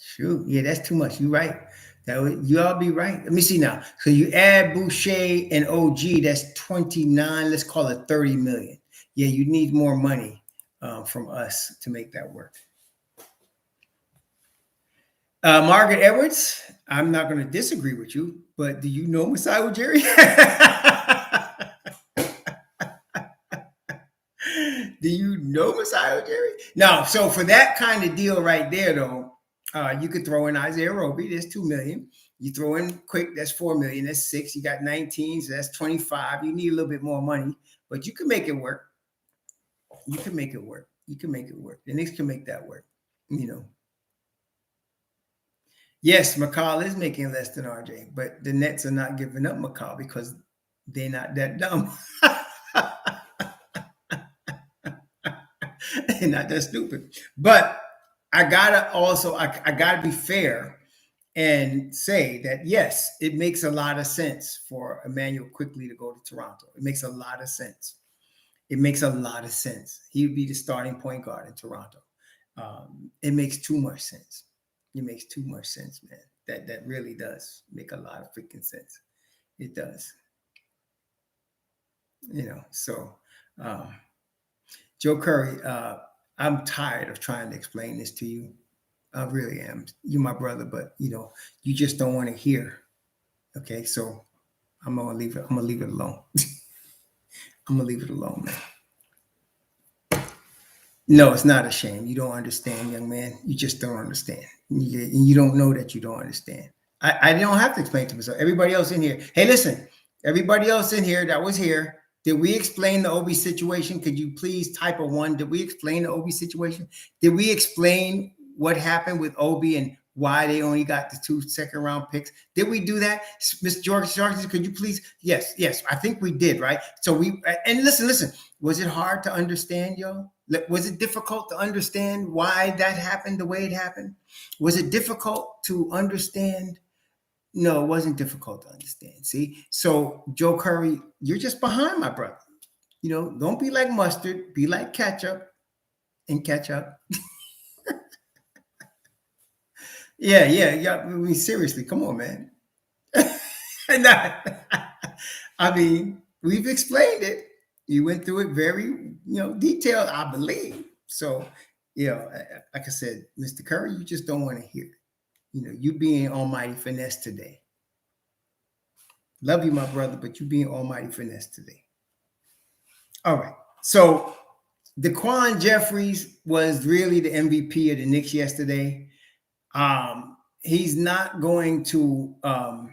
Shoot. Yeah, that's too much. You're right. You all be right. Let me see now. So you add Boucher and OG, that's 29. Let's call it 30 million. Yeah, you need more money from us to make that work. Margaret Edwards, I'm not going to disagree with you, but do you know Masai Ujiri? Do you know Masai Ujiri? No, so for that kind of deal right there, though, you could throw in Isaiah Roby, there's 2 million. You throw in Quick, that's 4 million, that's 6. You got 19, so that's 25. You need a little bit more money, but you can make it work. You can make it work. You can make it work. The Knicks can make that work, Yes, McCall is making less than RJ, but the Nets are not giving up McCall because they're not that dumb. They're not that stupid. But I gotta be fair and say that yes, it makes a lot of sense for Emmanuel Quickly to go to Toronto. It makes a lot of sense. It makes a lot of sense. He would be the starting point guard in Toronto. It makes too much sense. It makes too much sense, man. That really does make a lot of freaking sense. It does. So Joe Curry, I'm tired of trying to explain this to you. I really am. You're my brother, but you just don't want to hear. Okay, so I'm gonna leave it. I'm gonna leave it alone. I'm gonna leave it alone, man. No, it's not a shame. You don't understand, young man. You just don't understand. You don't know that you don't understand. I don't have to explain to myself. Everybody else in here. Hey, listen. Everybody else in here that was here. Did we explain the Obi situation? Could you please type a 1? Did we explain the Obi situation? Did we explain what happened with Obi and why they only got the 2 second-round picks? Did we do that? Ms. George, could you please? Yes. I think we did, right? So and listen. Was it hard to understand, y'all? Was it difficult to understand why that happened the way it happened? Was it difficult to understand? No, it wasn't difficult to understand. See? So, Joe Curry, you're just behind my brother. Don't be like mustard. Be like ketchup and catch up. Yeah. I mean, seriously, come on, man. I mean, we've explained it. You went through it very, detailed, I believe. So, like I said, Mr. Curry, you just don't want to hear it. You being almighty finesse today. Love you, my brother, but you being almighty finesse today. All right. So, DaQuan Jeffries was really the MVP of the Knicks yesterday. He's not going to want.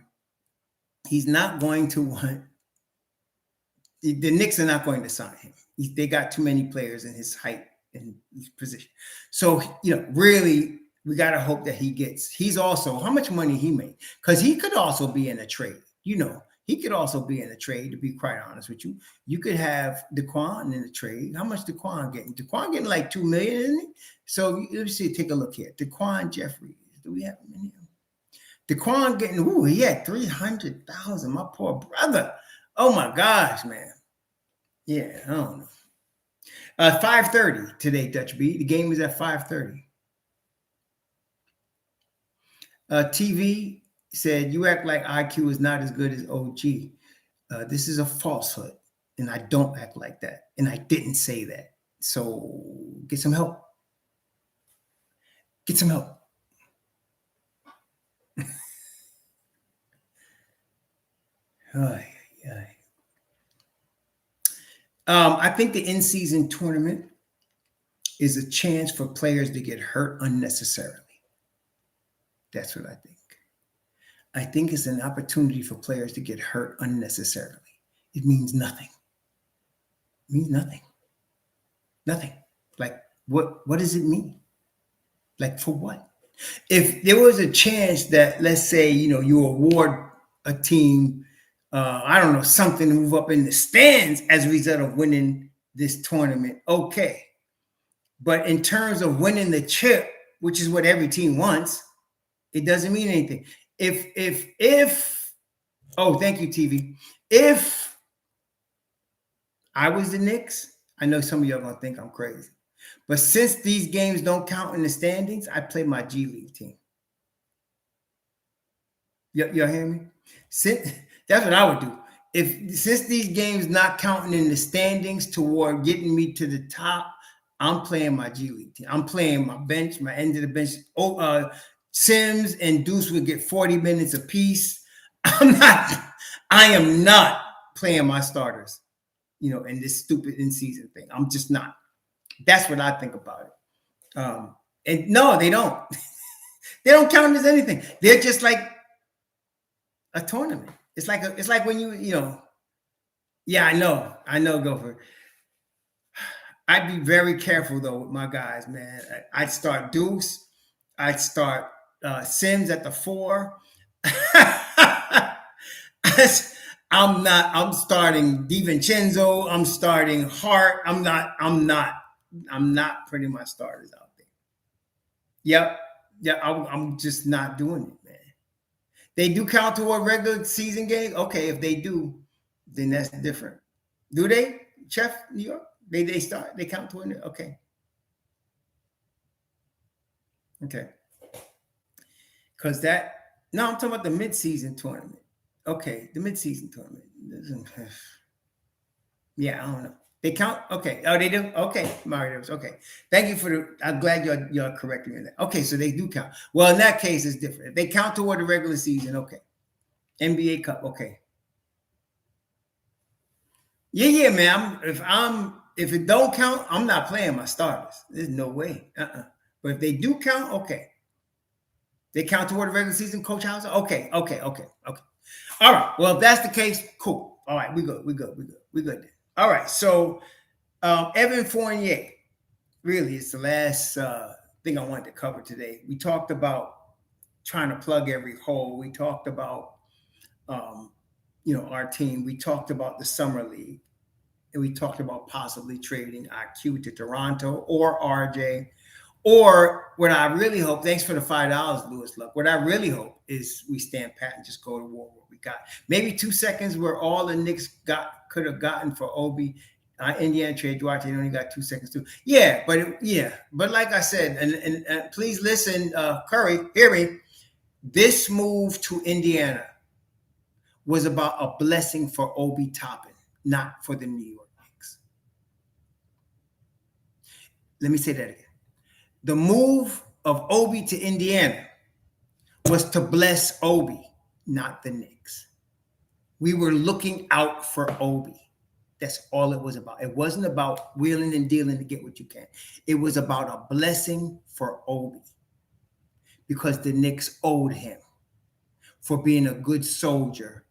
The Knicks are not going to sign him. They got too many players in his height and his position. So, really, we got to hope that he's also, how much money he made? Because he could also be in a trade. He could also be in a trade, to be quite honest with you. You could have DaQuan in a trade. How much DaQuan getting? DaQuan getting like $2 million, isn't he? So let me see, take a look here. DaQuan Jeffries. Do we have him in here? DaQuan getting, he had 300,000. My poor brother. Oh my gosh, man. Yeah, I don't know. 5:30 today, Dutch B. The game is at 5:30. TV said, you act like IQ is not as good as OG. This is a falsehood, and I don't act like that, and I didn't say that. So get some help. Get some help. I think the in-season tournament is a chance for players to get hurt unnecessarily. That's what I think. I think it's an opportunity for players to get hurt unnecessarily. It means nothing. It means nothing. Nothing. Like, what does it mean? Like, for what? If there was a chance that, let's say, you award a team, I don't know, something to move up in the stands as a result of winning this tournament, okay. But in terms of winning the chip, which is what every team wants, it doesn't mean anything. If oh, thank you, TV. If I was the Knicks, I know some of y'all gonna think I'm crazy, but since these games don't count in the standings, I play my G League team. Y'all hear me? That's what I would do. Since these games not counting in the standings toward getting me to the top, I'm playing my G League team. I'm playing my bench, my end of the bench. Sims and Deuce would get 40 minutes apiece. I am not playing my starters, in this stupid in-season thing. I'm just not. That's what I think about it. And no, they don't. They don't count as anything. They're just like a tournament. It's like when yeah, I know, Gopher. I'd be very careful though with my guys, man. I'd start Deuce. I'd start Sims at the 4. I'm starting DiVincenzo. I'm starting Hart. I'm not putting my starters out there. Yep. Yeah, I'm just not doing it, man. They do count toward regular season games. Okay, if they do, then that's different. Do they, Chef New York? They count toward it? Okay. Okay. Because no, I'm talking about the mid-season tournament. Okay, the mid-season tournament. Yeah, I don't know. They count? Okay. Oh, they do? Okay, Mario. Okay. Thank you I'm glad you're correcting me on that. Okay, so they do count. Well, in that case, it's different. If they count toward the regular season, okay. NBA Cup, okay. Yeah, man. If it don't count, I'm not playing my starters. There's no way. But if they do count, okay. They count toward the regular season, Coach Hauser? Okay. All right. Well, if that's the case, cool. All right, we good. Then. All right. So Evan Fournier, really, it's the last thing I wanted to cover today. We talked about trying to plug every hole. We talked about our team. We talked about the summer league, and we talked about possibly trading IQ to Toronto or RJ. Or what I really hope, thanks for the $5, Lewis Luck. What I really hope is we stand pat and just go to war what we got. Maybe 2 seconds where all the Knicks could have gotten for Obi. Indiana trade Duarte only got 2 seconds too. Yeah, but like I said, and please listen, Curry, hear me. This move to Indiana was about a blessing for Obi Toppin, not for the New York Knicks. Let me say that again. The move of Obi to Indiana was to bless Obi, not the Knicks. We were looking out for Obi. That's all it was about. It wasn't about wheeling and dealing to get what you can. It was about a blessing for Obi because the Knicks owed him for being a good soldier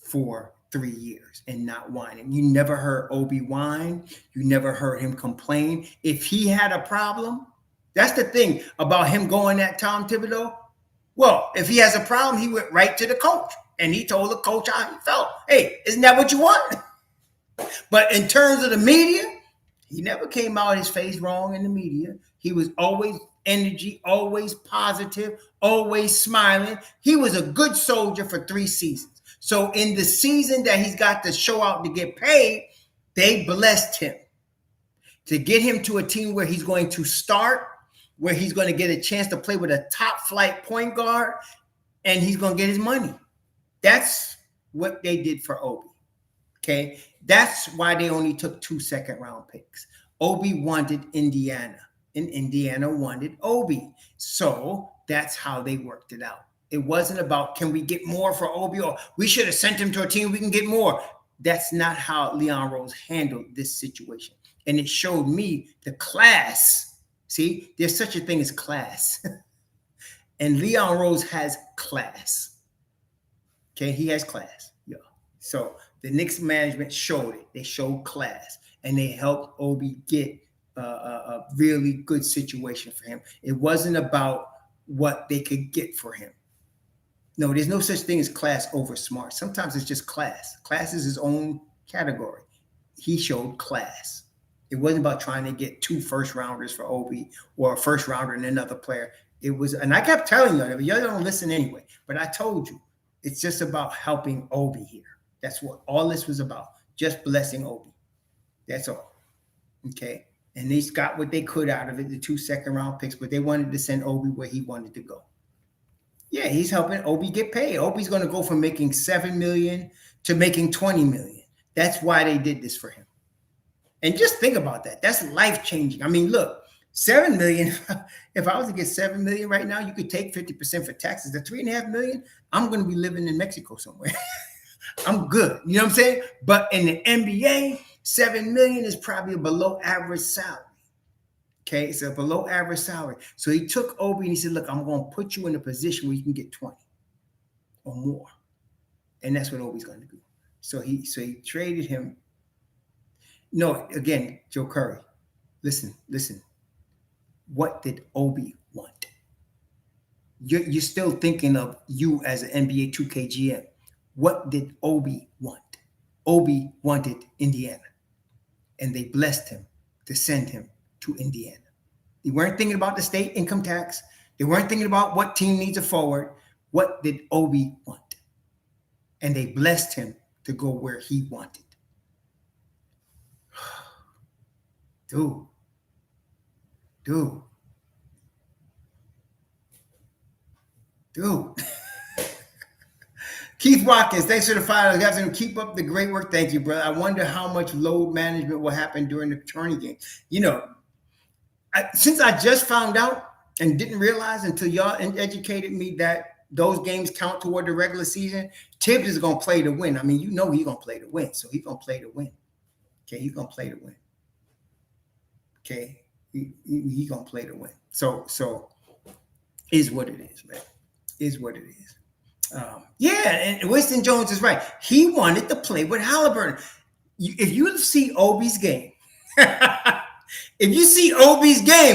for 3 years and not whining. You never heard Obi whine. You never heard him complain. If he had a problem, that's the thing about him going at Tom Thibodeau. Well, if he has a problem, he went right to the coach and he told the coach how he felt. Hey, isn't that what you want? But in terms of the media, he never came out his face wrong in the media. He was always energy, always positive, always smiling. He was a good soldier for 3 seasons. So in the season that he's got to show out to get paid, they blessed him to get him to a team where he's going to start, where he's going to get a chance to play with a top flight point guard, and he's going to get his money. That's what they did for Obi. Okay. That's why they only took 2 second-round picks. Obi wanted Indiana, and Indiana wanted Obi. So that's how they worked it out. It wasn't about, can we get more for Obi? Or we should have sent him to a team we can get more. That's not how Leon Rose handled this situation. And it showed me the class. See, there's such a thing as class. And Leon Rose has class. Okay, he has class. Yeah. So the Knicks management showed it. They showed class. And they helped Obi get a really good situation for him. It wasn't about what they could get for him. No, there's no such thing as class over smart. Sometimes it's just class. Class is his own category. He showed class. It wasn't about trying to get 2 first-rounders for Obi or a first-rounder and another player. It was, and I kept telling you, y'all don't listen anyway, but I told you, it's just about helping Obi here. That's what all this was about, just blessing Obi. That's all. Okay? And they got what they could out of it, the 2 second-round picks, but they wanted to send Obi where he wanted to go. Yeah, he's helping Obi get paid. Obi's going to go from making $7 million to making $20 million. That's why they did this for him. And just think about that. That's life-changing. I mean, look, $7 million. If I was to get $7 million right now, you could take 50% for taxes. The $3.5 million, I'm going to be living in Mexico somewhere. I'm good. You know what I'm saying? But in the NBA, $7 million is probably a below average salary. Okay, it's a below average salary. So he took Obi and he said, look, I'm going to put you in a position where you can get 20 or more. And that's what Obi's going to do. So he traded him. No, again, Joe Curry, listen. What did Obi want? You're still thinking of you as an NBA 2K GM. What did Obi want? Obi wanted Indiana. And they blessed him to send him to Indiana. They weren't thinking about the state income tax. They weren't thinking about what team needs a forward. What did Obi want? And they blessed him to go where he wanted. Dude. Keith Watkins, thanks for the $5. Guys, keep up the great work. Thank you, brother. I wonder how much load management will happen during the tourney game. You know, since I just found out and didn't realize until y'all educated me that those games count toward the regular season, Tibbs is going to play to win. I mean, you know he's going to play to win, so he's going to play to win. Okay, he's going to play to win. Okay, he's going to play to win. So is what it is, man. Is what it is. Yeah, and Winston Jones is right. He wanted to play with Halliburton. If you see Obi's game,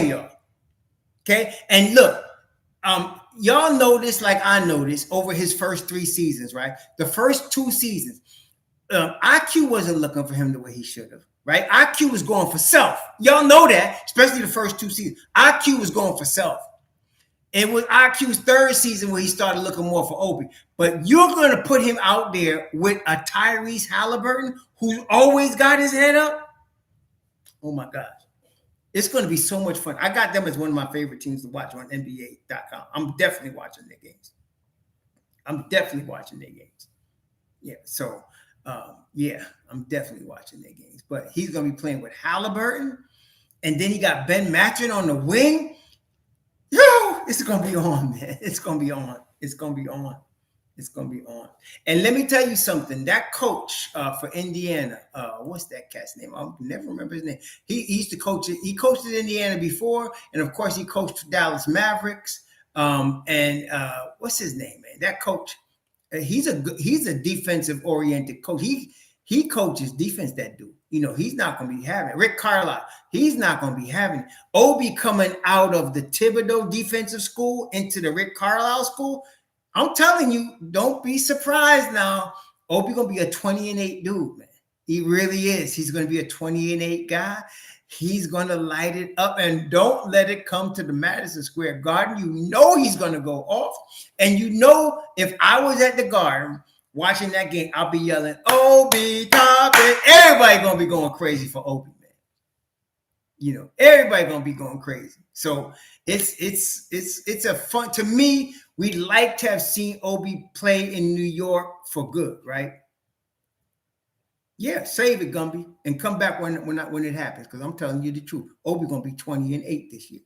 y'all, okay, and look, y'all notice, like I noticed over his first 3 seasons, right? The first 2 seasons, IQ wasn't looking for him the way he should have, right? IQ was going for self. Y'all know that, especially the first 2 seasons. IQ was going for self. It was IQ's 3rd season where he started looking more for Obi. But you're going to put him out there with a Tyrese Halliburton who always got his head up? Oh, my gosh. It's going to be so much fun. I got them as one of my favorite teams to watch on NBA.com. I'm definitely watching their games. Yeah, so, I'm definitely watching their games. But he's going to be playing with Halliburton. And then he got Ben Mathurin on the wing. Yo, it's going to be on, man. It's going to be on. And let me tell you something. That coach for Indiana, what's that cat's name? I never remember his name. He used to coach it. He coached at Indiana before, and of course, he coached Dallas Mavericks. What's his name, man? That coach, he's a defensive oriented coach. He coaches defense. That dude. You know, he's not going to be having it. Rick Carlisle, he's not going to be having it. Obi coming out of the Thibodeau defensive school into the Rick Carlisle school. I'm telling you, don't be surprised now. Obi going to be a 20-8 dude, man. He really is. He's going to be a 20-8 guy. He's going to light it up, and don't let it come to the Madison Square Garden. You know he's going to go off. And you know, if I was at the Garden watching that game, I'll be yelling, Obi Toppin. Everybody going to be going crazy for Obi, man. You know, everybody going to be going crazy. So it's a fun, to me, we'd like to have seen Obi play in New York for good, right? Yeah, save it, Gumby, and come back when it happens, because I'm telling you the truth. Obi going to be 20-8 this year.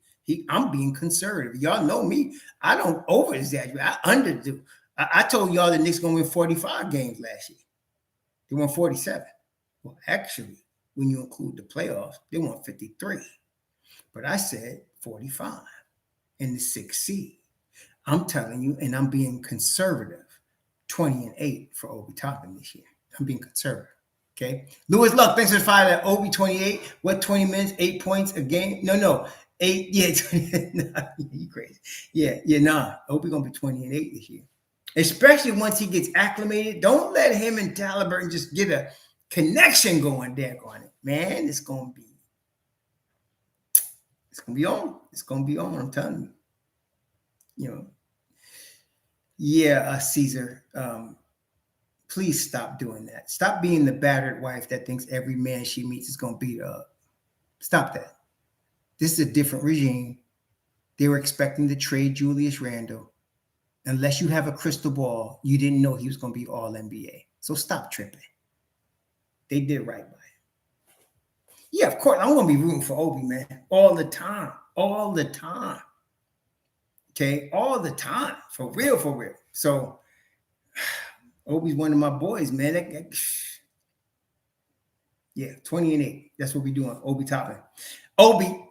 I'm being conservative. Y'all know me. I don't over-exaggerate. I underdo. I told y'all the Knicks going to win 45 games last year. They won 47. Well, actually, when you include the playoffs, they won 53. But I said 45 in the 6th seed. I'm telling you, and I'm being conservative, 20-8 for Obi Toppin this year. I'm being conservative. Okay. Lewis Luck, thanks for the fire at Obi 28. What 20 minutes, 8 points a game? No. 8, yeah, 20, nah, you crazy. Yeah, Obi gonna be 20-8 this year. Especially once he gets acclimated. Don't let him and Halliburton just get a connection going there on it. Man, it's gonna be on. It's gonna be on, I'm telling you. Yeah, Caesar. Please stop doing that. Stop being the battered wife that thinks every man she meets is going to beat her up. Stop that. This is a different regime. They were expecting to trade Julius Randle. Unless you have a crystal ball, you didn't know he was going to be all NBA. So stop tripping. They did right by him. Yeah, of course. I'm going to be rooting for Obi, man. All the time. Okay? All the time. For real. So Obi's one of my boys, man. Yeah, 20-8. That's what we're doing. Obi Toppin. Obi.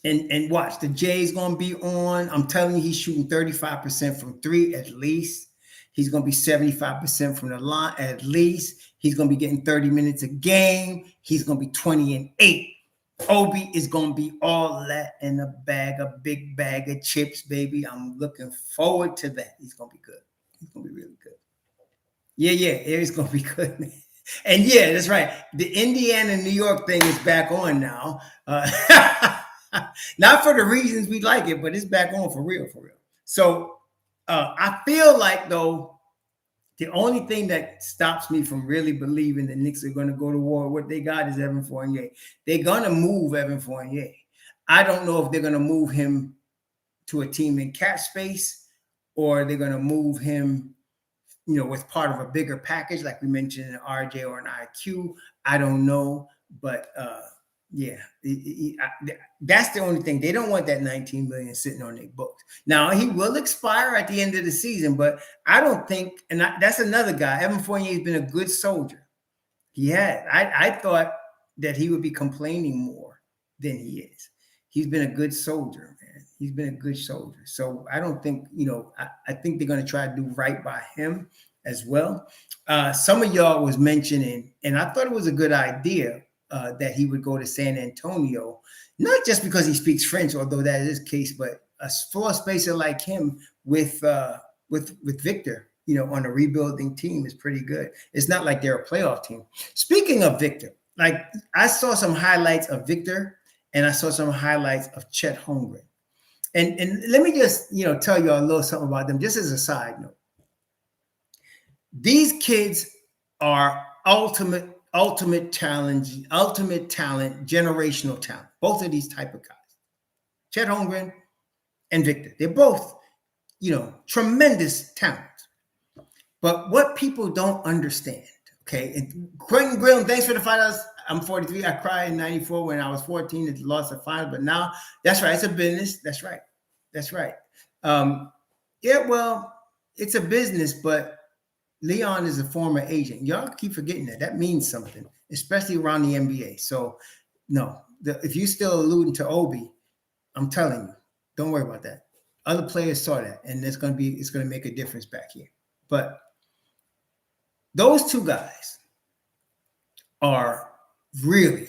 And watch, the Jay's going to be on. I'm telling you, he's shooting 35% from 3 at least. He's going to be 75% from the line at least. He's going to be getting 30 minutes a game. He's going to be 20-8. Obi is going to be all that in a big bag of chips, baby. I'm looking forward to that. He's going to be good. He's going to be really good. Yeah, it's going to be good, man. And yeah, that's right. The Indiana-New York thing is back on now. Not for the reasons we like it, but it's back on for real. So I feel like, though, the only thing that stops me from really believing the Knicks are going to go to war, what they got is Evan Fournier. They're going to move Evan Fournier. I don't know if they're going to move him to a team in cap space or they're going to move him, with part of a bigger package, like we mentioned, an RJ or an IQ. I don't know, but that's the only thing. They don't want that $19 million sitting on their books. Now he will expire at the end of the season, but I don't think, and that's another guy. Evan Fournier has been a good soldier. He has. I thought that he would be complaining more than he is. He's been a good soldier, man. He's been a good soldier. So I don't think, I think they're going to try to do right by him as well. Some of y'all was mentioning, and I thought it was a good idea, that he would go to San Antonio, not just because he speaks French, although that is the case, but a floor spacer like him with Victor, on a rebuilding team is pretty good. It's not like they're a playoff team. Speaking of Victor, like I saw some highlights of Victor and I saw some highlights of Chet Holmgren. And let me just, tell you a little something about them, just as a side note. These kids are ultimate talent, generational talent. Both of these type of guys, Chet Holmgren and Victor, they're both, tremendous talent. But what people don't understand, okay? And Quentin Grill, thanks for the $5. I'm 43. I cried in '94 when I was 14 and lost the final, but now that's right. It's a business. That's right. Well, it's a business, but Leon is a former agent. Y'all keep forgetting that. That means something, especially around the NBA. So, no, if you're still alluding to Obi, I'm telling you, don't worry about that. Other players saw that, and it's going to make a difference back here. But those two guys are really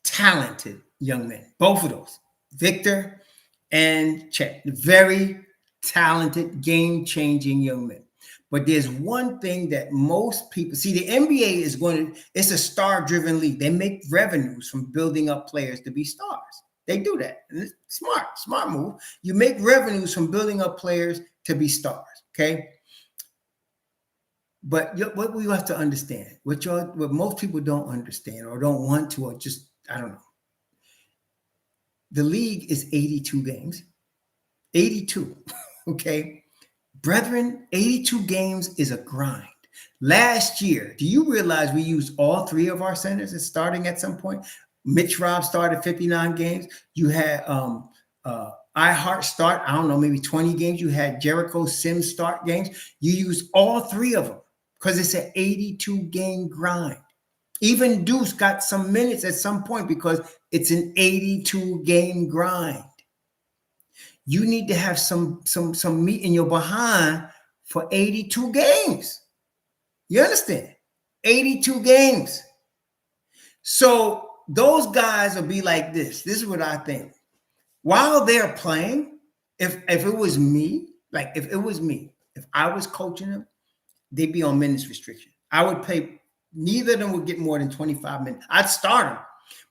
talented young men. Both of those, Victor and Chet, very talented, game-changing young men. But there's one thing that most people see. The NBA it's a star-driven league. They make revenues from building up players to be stars. They do that. And it's smart move. You make revenues from building up players to be stars, okay? But what we have to understand, what most people don't understand or don't want to, or just, I don't know. The league is 82 games. 82, okay? Brethren, 82 games is a grind. Last year, do you realize we used all three of our centers as starting at some point? Mitch Robb started 59 games. You had iHeart start, maybe 20 games. You had Jericho Sims start games. You used all three of them. because it's an 82 game grind. Even Deuce got some minutes at some point because it's an 82 game grind. You need to have some meat in your behind for 82 games. You understand? 82 games. So those guys will be like this. This is what I think. While they're playing, if it was me, if I was coaching them, they'd be on minutes restriction. I would play, neither of them would get more than 25 minutes. I'd start them,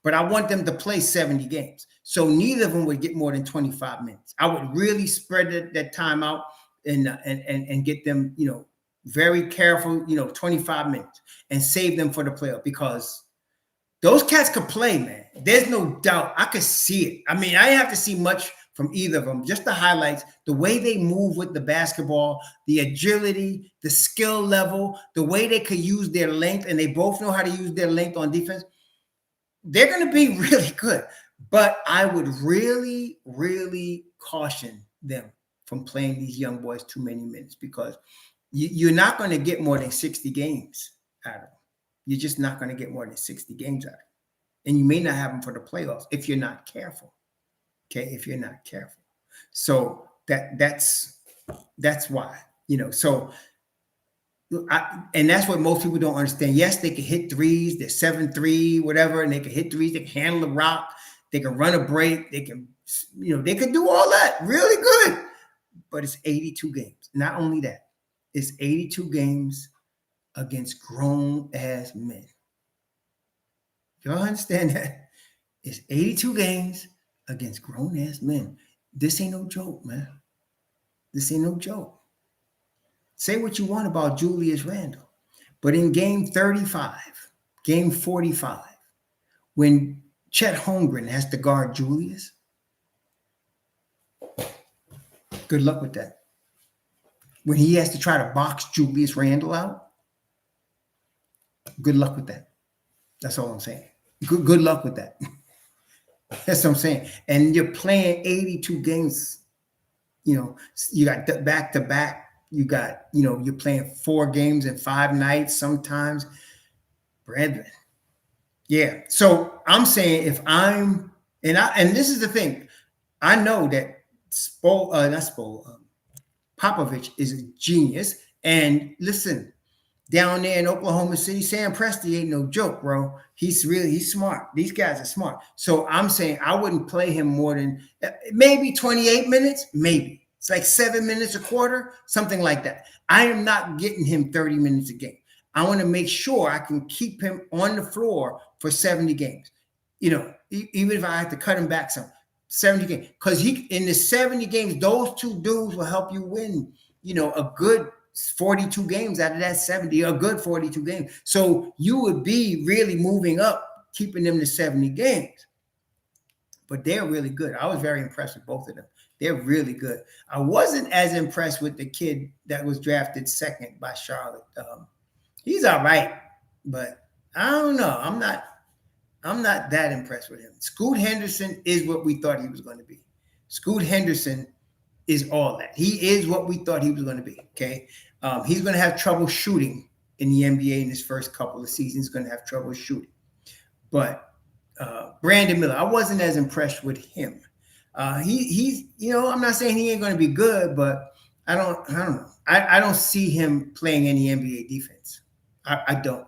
but I want them to play 70 games. So neither of them would get more than 25 minutes. I would really spread that time out and get them, very careful, 25 minutes and save them for the playoff, because those cats could play, man. There's no doubt. I could see it. I mean, I didn't have to see much from either of them. Just the highlights, the way they move with the basketball, the agility, the skill level, the way they could use their length, and they both know how to use their length on defense. They're going to be really good. But I would really, really caution them from playing these young boys too many minutes, because you're not going to get more than 60 games out of them. You're just not going to get more than 60 games out of it. And you may not have them for the playoffs if you're not careful. Okay, if you're not careful. So that's why, so and that's what most people don't understand. Yes, they can hit threes, they're 7-3, whatever, and they can hit threes, they can handle the rock, they can run a break, they can, they can do all that really good. But it's 82 games. Not only that, it's 82 games against grown-ass men. Y'all understand that? It's 82 games against grown-ass men. This ain't no joke, man. This ain't no joke. Say what you want about Julius Randle, but in game 35, game 45, when Chet Holmgren has to guard Julius, good luck with that. When he has to try to box Julius Randle out, good luck with that. That's all I'm saying. Good luck with that. That's what I'm saying. And you're playing 82 games. You got back-to-back. You got, you're playing 4 games in 5 nights sometimes. Brethren. Yeah. So I'm saying and this is the thing. I know that Popovich is a genius. And listen, down there in Oklahoma City, Sam Presti ain't no joke, bro. He's smart. These guys are smart. So I'm saying I wouldn't play him more than maybe 28 minutes, maybe. It's like 7 minutes a quarter, something like that. I am not getting him 30 minutes a game. I want to make sure I can keep him on the floor for 70 games. Even if I have to cut him back some, 70 games. Because in the 70 games, those two dudes will help you win, a good 42 games out of that 70, a good 42 games. So you would be really moving up, keeping them to 70 games. But they're really good. I was very impressed with both of them. They're really good. I wasn't as impressed with the kid that was drafted second by Charlotte. He's all right, but I don't know. I'm not that impressed with him. Scoot Henderson is what we thought he was going to be. Scoot Henderson is all that. He is what we thought he was going to be, okay? He's going to have trouble shooting in the NBA in his first couple of seasons. He's going to have trouble shooting. But Brandon Miller, I wasn't as impressed with him. He's, I'm not saying he ain't going to be good, but I don't know. I don't see him playing any NBA defense. I don't.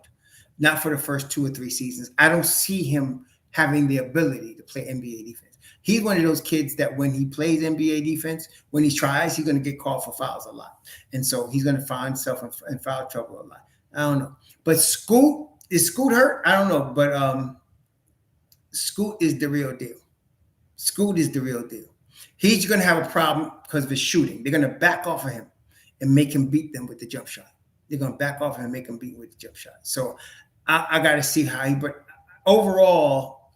Not for the first 2 or 3 seasons. I don't see him having the ability to play NBA defense. He's one of those kids that when he plays NBA defense, when he tries, he's going to get called for fouls a lot. And so he's going to find himself in foul trouble a lot. I don't know. But is Scoot hurt? I don't know. But Scoot is the real deal. Scoot is the real deal. He's going to have a problem because of his shooting. They're going to back off of him and make him beat them with the jump shot. They're going to back off and make him beat with the jump shot. So I got to see how but overall,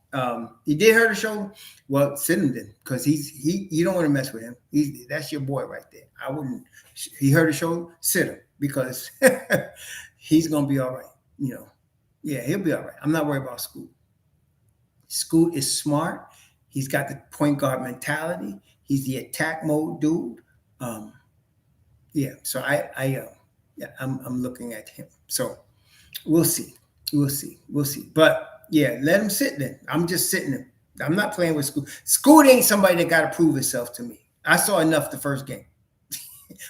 he did hurt his shoulder. Well, sit him then, because you don't want to mess with him. That's your boy right there. I wouldn't. He hurt his shoulder, sit him, because he's going to be all right. Yeah, he'll be all right. I'm not worried about Scoot. Scoot is smart. He's got the point guard mentality. He's the attack mode dude. Yeah, so Yeah, I'm looking at him. So we'll see. We'll see. We'll see. But yeah, let him sit there. I'm just sitting there. I'm not playing with Scoot. Scoot ain't somebody that got to prove himself to me. I saw enough the first game.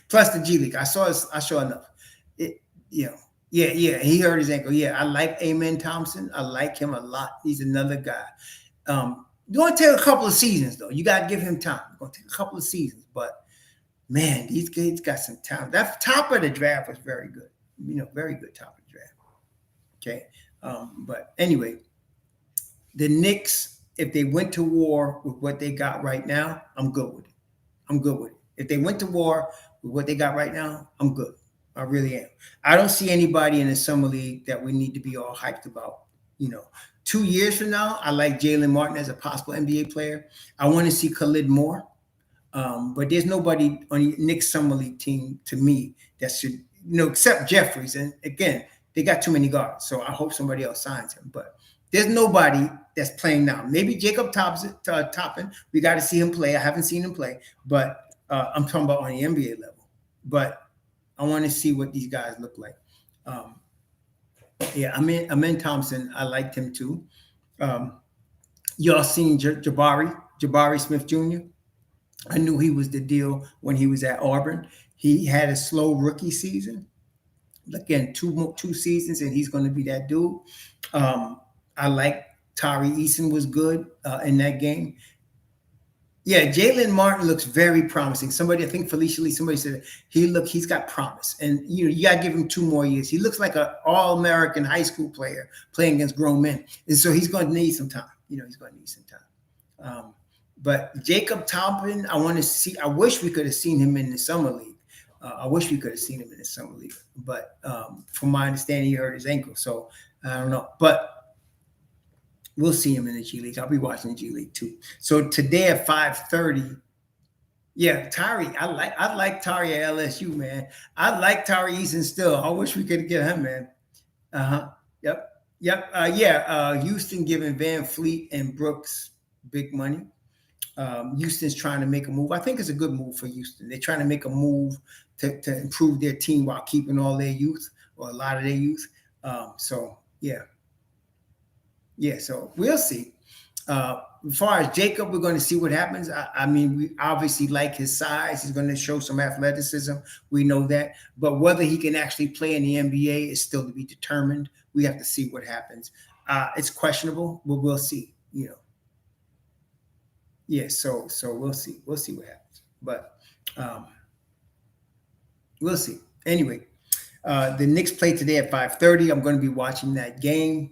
Plus the G League. I saw enough. It, you know, yeah. He hurt his ankle. Yeah, I like Amen Thompson. I like him a lot. He's another guy. It's going to take a couple of seasons, though. You got to give him time. It's going to take a couple of seasons. But, man, these kids got some talent. That top of the draft was very good. Very good top of the draft. Okay. But anyway, the Knicks, if they went to war with what they got right now, I'm good with it. I'm good with it. If they went to war with what they got right now, I'm good. I really am. I don't see anybody in the summer league that we need to be all hyped about. 2 years from now, I like Jaylen Martin as a possible NBA player. I want to see Khalid Moore. But there's nobody on the Knicks summer league team to me that should, except Jeffries. And again, they got too many guards, so I hope somebody else signs him. But there's nobody that's playing now. Maybe Jacob Toppin. We got to see him play. I haven't seen him play, but I'm talking about on the NBA level. But I want to see what these guys look like. Amen Thompson. I liked him too. Y'all seen Jabari Smith Jr.? I knew he was the deal when he was at Auburn. He had a slow rookie season. Again, two seasons, and he's going to be that dude. I like Tari Eason was good in that game. Yeah, Jaylen Martin looks very promising. I think Felicia Lee, somebody said he's got promise. And you got to give him 2 more years. He looks like an all-American high school player playing against grown men. And so he's going to need some time. He's going to need some time. But Jacob Toppin, I wish we could have seen him in the summer league. But from my understanding, he hurt his ankle. So I don't know. But we'll see him in the G League. I'll be watching the G League too. So today at 5:30, yeah, Tari. I like Tari at LSU, man. I like Tari Eason still. I wish we could get him, man. Yep. Houston giving Van Fleet and Brooks big money. Houston's trying to make a move. I think it's a good move for Houston. They're trying to make a move to improve their team while keeping all their youth, or a lot of their youth. So we'll see. As far as Jacob, we're going to see what happens. We obviously like his size. He's going to show some athleticism. We know that. But whether he can actually play in the NBA is still to be determined. We have to see what happens. It's questionable, but we'll see. Yeah, so we'll see. We'll see what happens. But we'll see. Anyway, the Knicks play today at 5:30. I'm going to be watching that game.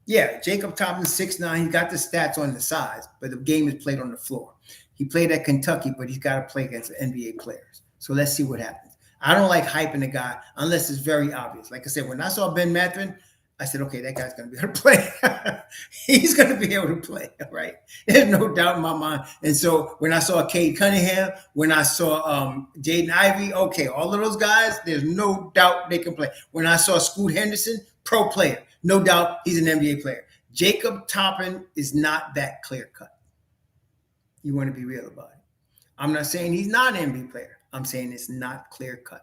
Jacob Toppin, 6'9". He got the stats on the size, but the game is played on the floor. He played at Kentucky, but he's got to play against NBA players. So let's see what happens. I don't like hyping a guy unless it's very obvious. Like I said, when I saw Ben Mathurin, I said, okay, that guy's going to be able to play. He's going to be able to play, right? There's no doubt in my mind. And so when I saw Cade Cunningham, when I saw Jaden Ivey, okay, all of those guys, there's no doubt they can play. When I saw Scoot Henderson, pro player, no doubt he's an NBA player. Jacob Toppin is not that clear cut. You want to be real about it. I'm not saying he's not an NBA player. I'm saying it's not clear cut.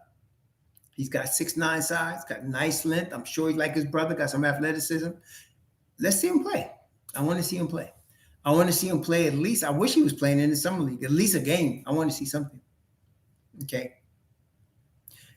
He's got 6'9" size, got nice length. I'm sure he's like his brother, got some athleticism. Let's see him play. I want to see him play. I want to see him play at least. I wish he was playing in the summer league, at least a game. I want to see something. Okay.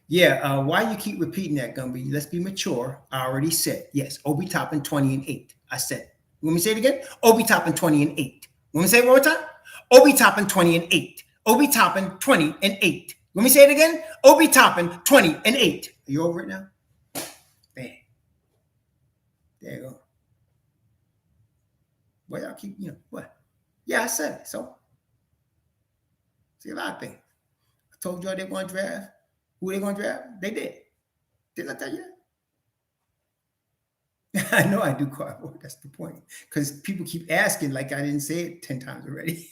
Yeah, why you keep repeating that, Gumby? Let's be mature. I already said, yes, Obi Toppin 20-8. I said it. Let me say it again. Obi Toppin 20-8. Let me say it one more time. Obi Toppin 20-8. Obi Toppin 20-8. Let me say it again. Obi Toppin 20-8. Are you over it now? Bam. There you go. Well, y'all keep, what? Yeah, I said it. So, see a lot of things. I told y'all they're going to draft. Who they going to draft? They did. Didn't I tell you that? I know I do cardboard. That's the point. Because people keep asking like I didn't say it 10 times already.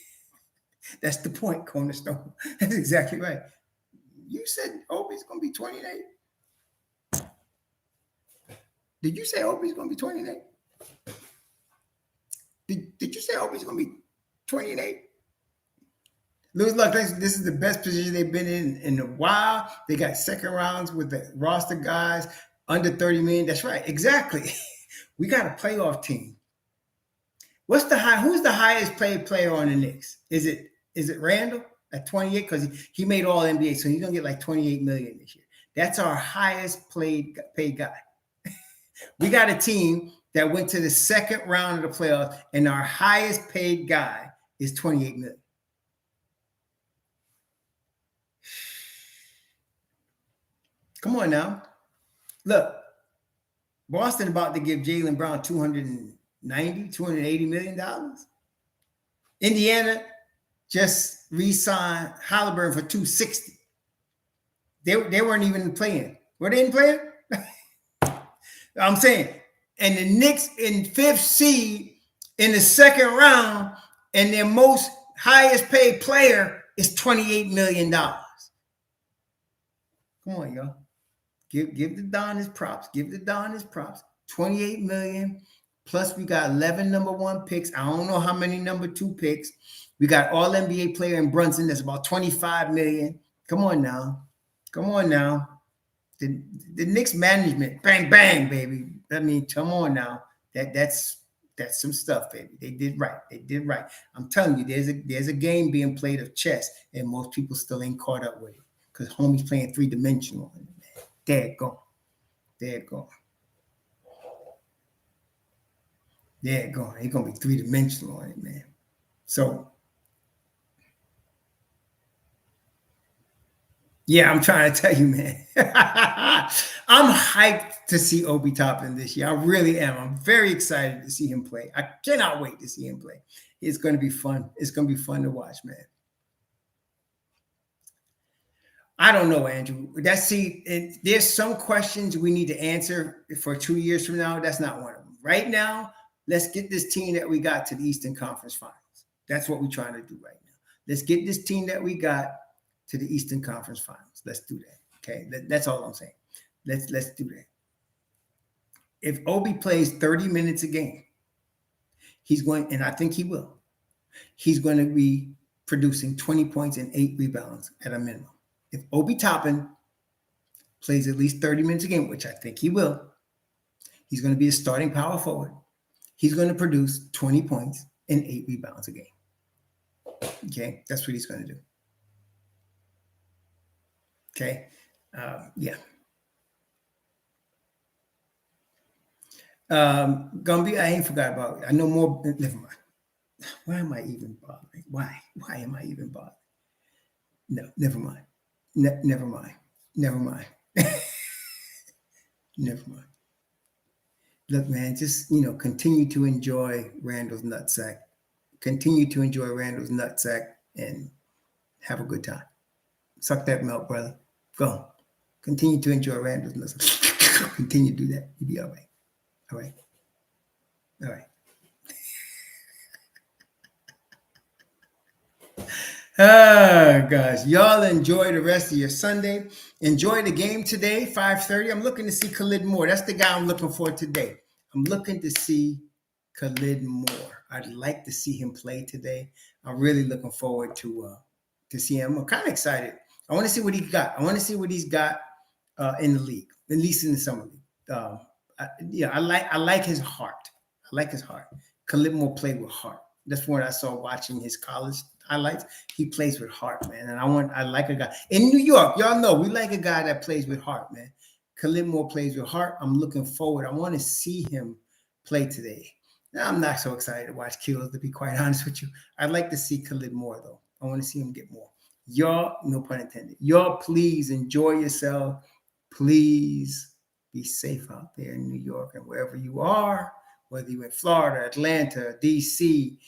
That's the point, Cornerstone. That's exactly right. You said Obi's going to be 28. Did you say Obi's going to be 28? Did you say Obi's going to be 28? Lose luck. This is the best position they've been in a while. They got second rounds with the roster guys under 30 million. That's right. Exactly. We got a playoff team. Who's the highest paid player on the Knicks? Is it Randall at 28? Because he made all NBA, so he's gonna get like 28 million this year. That's our highest paid guy. We got a team that went to the second round of the playoffs, and our highest paid guy is 28 million. Come on now. Look, Boston about to give Jaylen Brown $280 million. Indiana just re-signed Halliburton for $260. They weren't even playing. Were they in playing? I'm saying, and the Knicks in 5th seed in the second round, and their most highest paid player is $28 million. Come on, y'all. Give the Don his props. Give the Don his props. 28 million. Plus, we got 11 number 1 picks. I don't know how many number 2 picks. We got all NBA player in Brunson. That's about 25 million. Come on now. Come on now. The Knicks management, bang, bang, baby. I mean, come on now. That's some stuff, baby. They did right. They did right. I'm telling you, there's a game being played of chess, and most people still ain't caught up with it because homie's playing 3-dimensional. There it go. There it go. There it go. It's gonna be 3-dimensional on it, man. So yeah, I'm trying to tell you, man. I'm hyped to see Obi Toppin this year. I really am. I'm very excited to see him play. I cannot wait to see him play. It's going to be fun. It's going to be fun to watch, man. I don't know, Andrew. There's some questions we need to answer for 2 years from now. That's not one of them. Right now, let's get this team that we got to the Eastern Conference Finals. That's what we're trying to do right now. Let's get this team that we got to the Eastern Conference Finals. Let's do that. Okay, that's all I'm saying. Let's do that. If Obi plays 30 minutes a game, he's going, and I think he will. He's going to be producing 20 points and 8 rebounds at a minimum. If Obi Toppin plays at least 30 minutes a game, which I think he will, he's going to be a starting power forward. He's going to produce 20 points and 8 rebounds a game. Okay, that's what he's going to do. Okay, yeah. Gumby, I ain't forgot about it. I know more. Never mind. Why am I even bothering? Why am I even bothering? No, never mind. Never mind. Never mind. Never mind. Look, man, just, continue to enjoy Randall's nutsack. Continue to enjoy Randall's nutsack and have a good time. Suck that milk, brother. Go. Continue to enjoy Randall's nutsack. Continue to do that. You'll be all right. All right. All right. Guys, y'all enjoy the rest of your Sunday. Enjoy the game today, 5:30. I'm looking to see Khalid Moore. That's the guy I'm looking for today. I'm looking to see Khalid Moore. I'd like to see him play today. I'm really looking forward to see him. I'm kind of excited. I want to see what he got. I want to see what he's got in the league, at least in the summer league. I like his heart. I like his heart. Khalid Moore played with heart. That's what I saw watching his college highlights. He plays with heart, man. And I like a guy in New York. Y'all know we like a guy that plays with heart, man. Khalid Moore plays with heart. I'm looking forward. I want to see him play today. Now, I'm not so excited to watch Kills, to be quite honest with you. I'd like to see Khalid Moore, though. I want to see him get more. Y'all, no pun intended. Y'all, please enjoy yourself. Please be safe out there in New York and wherever you are, whether you're in Florida, Atlanta, D.C.,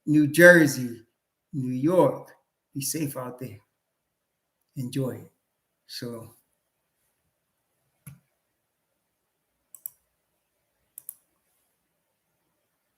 New Jersey, New York. Be safe out there. Enjoy it. So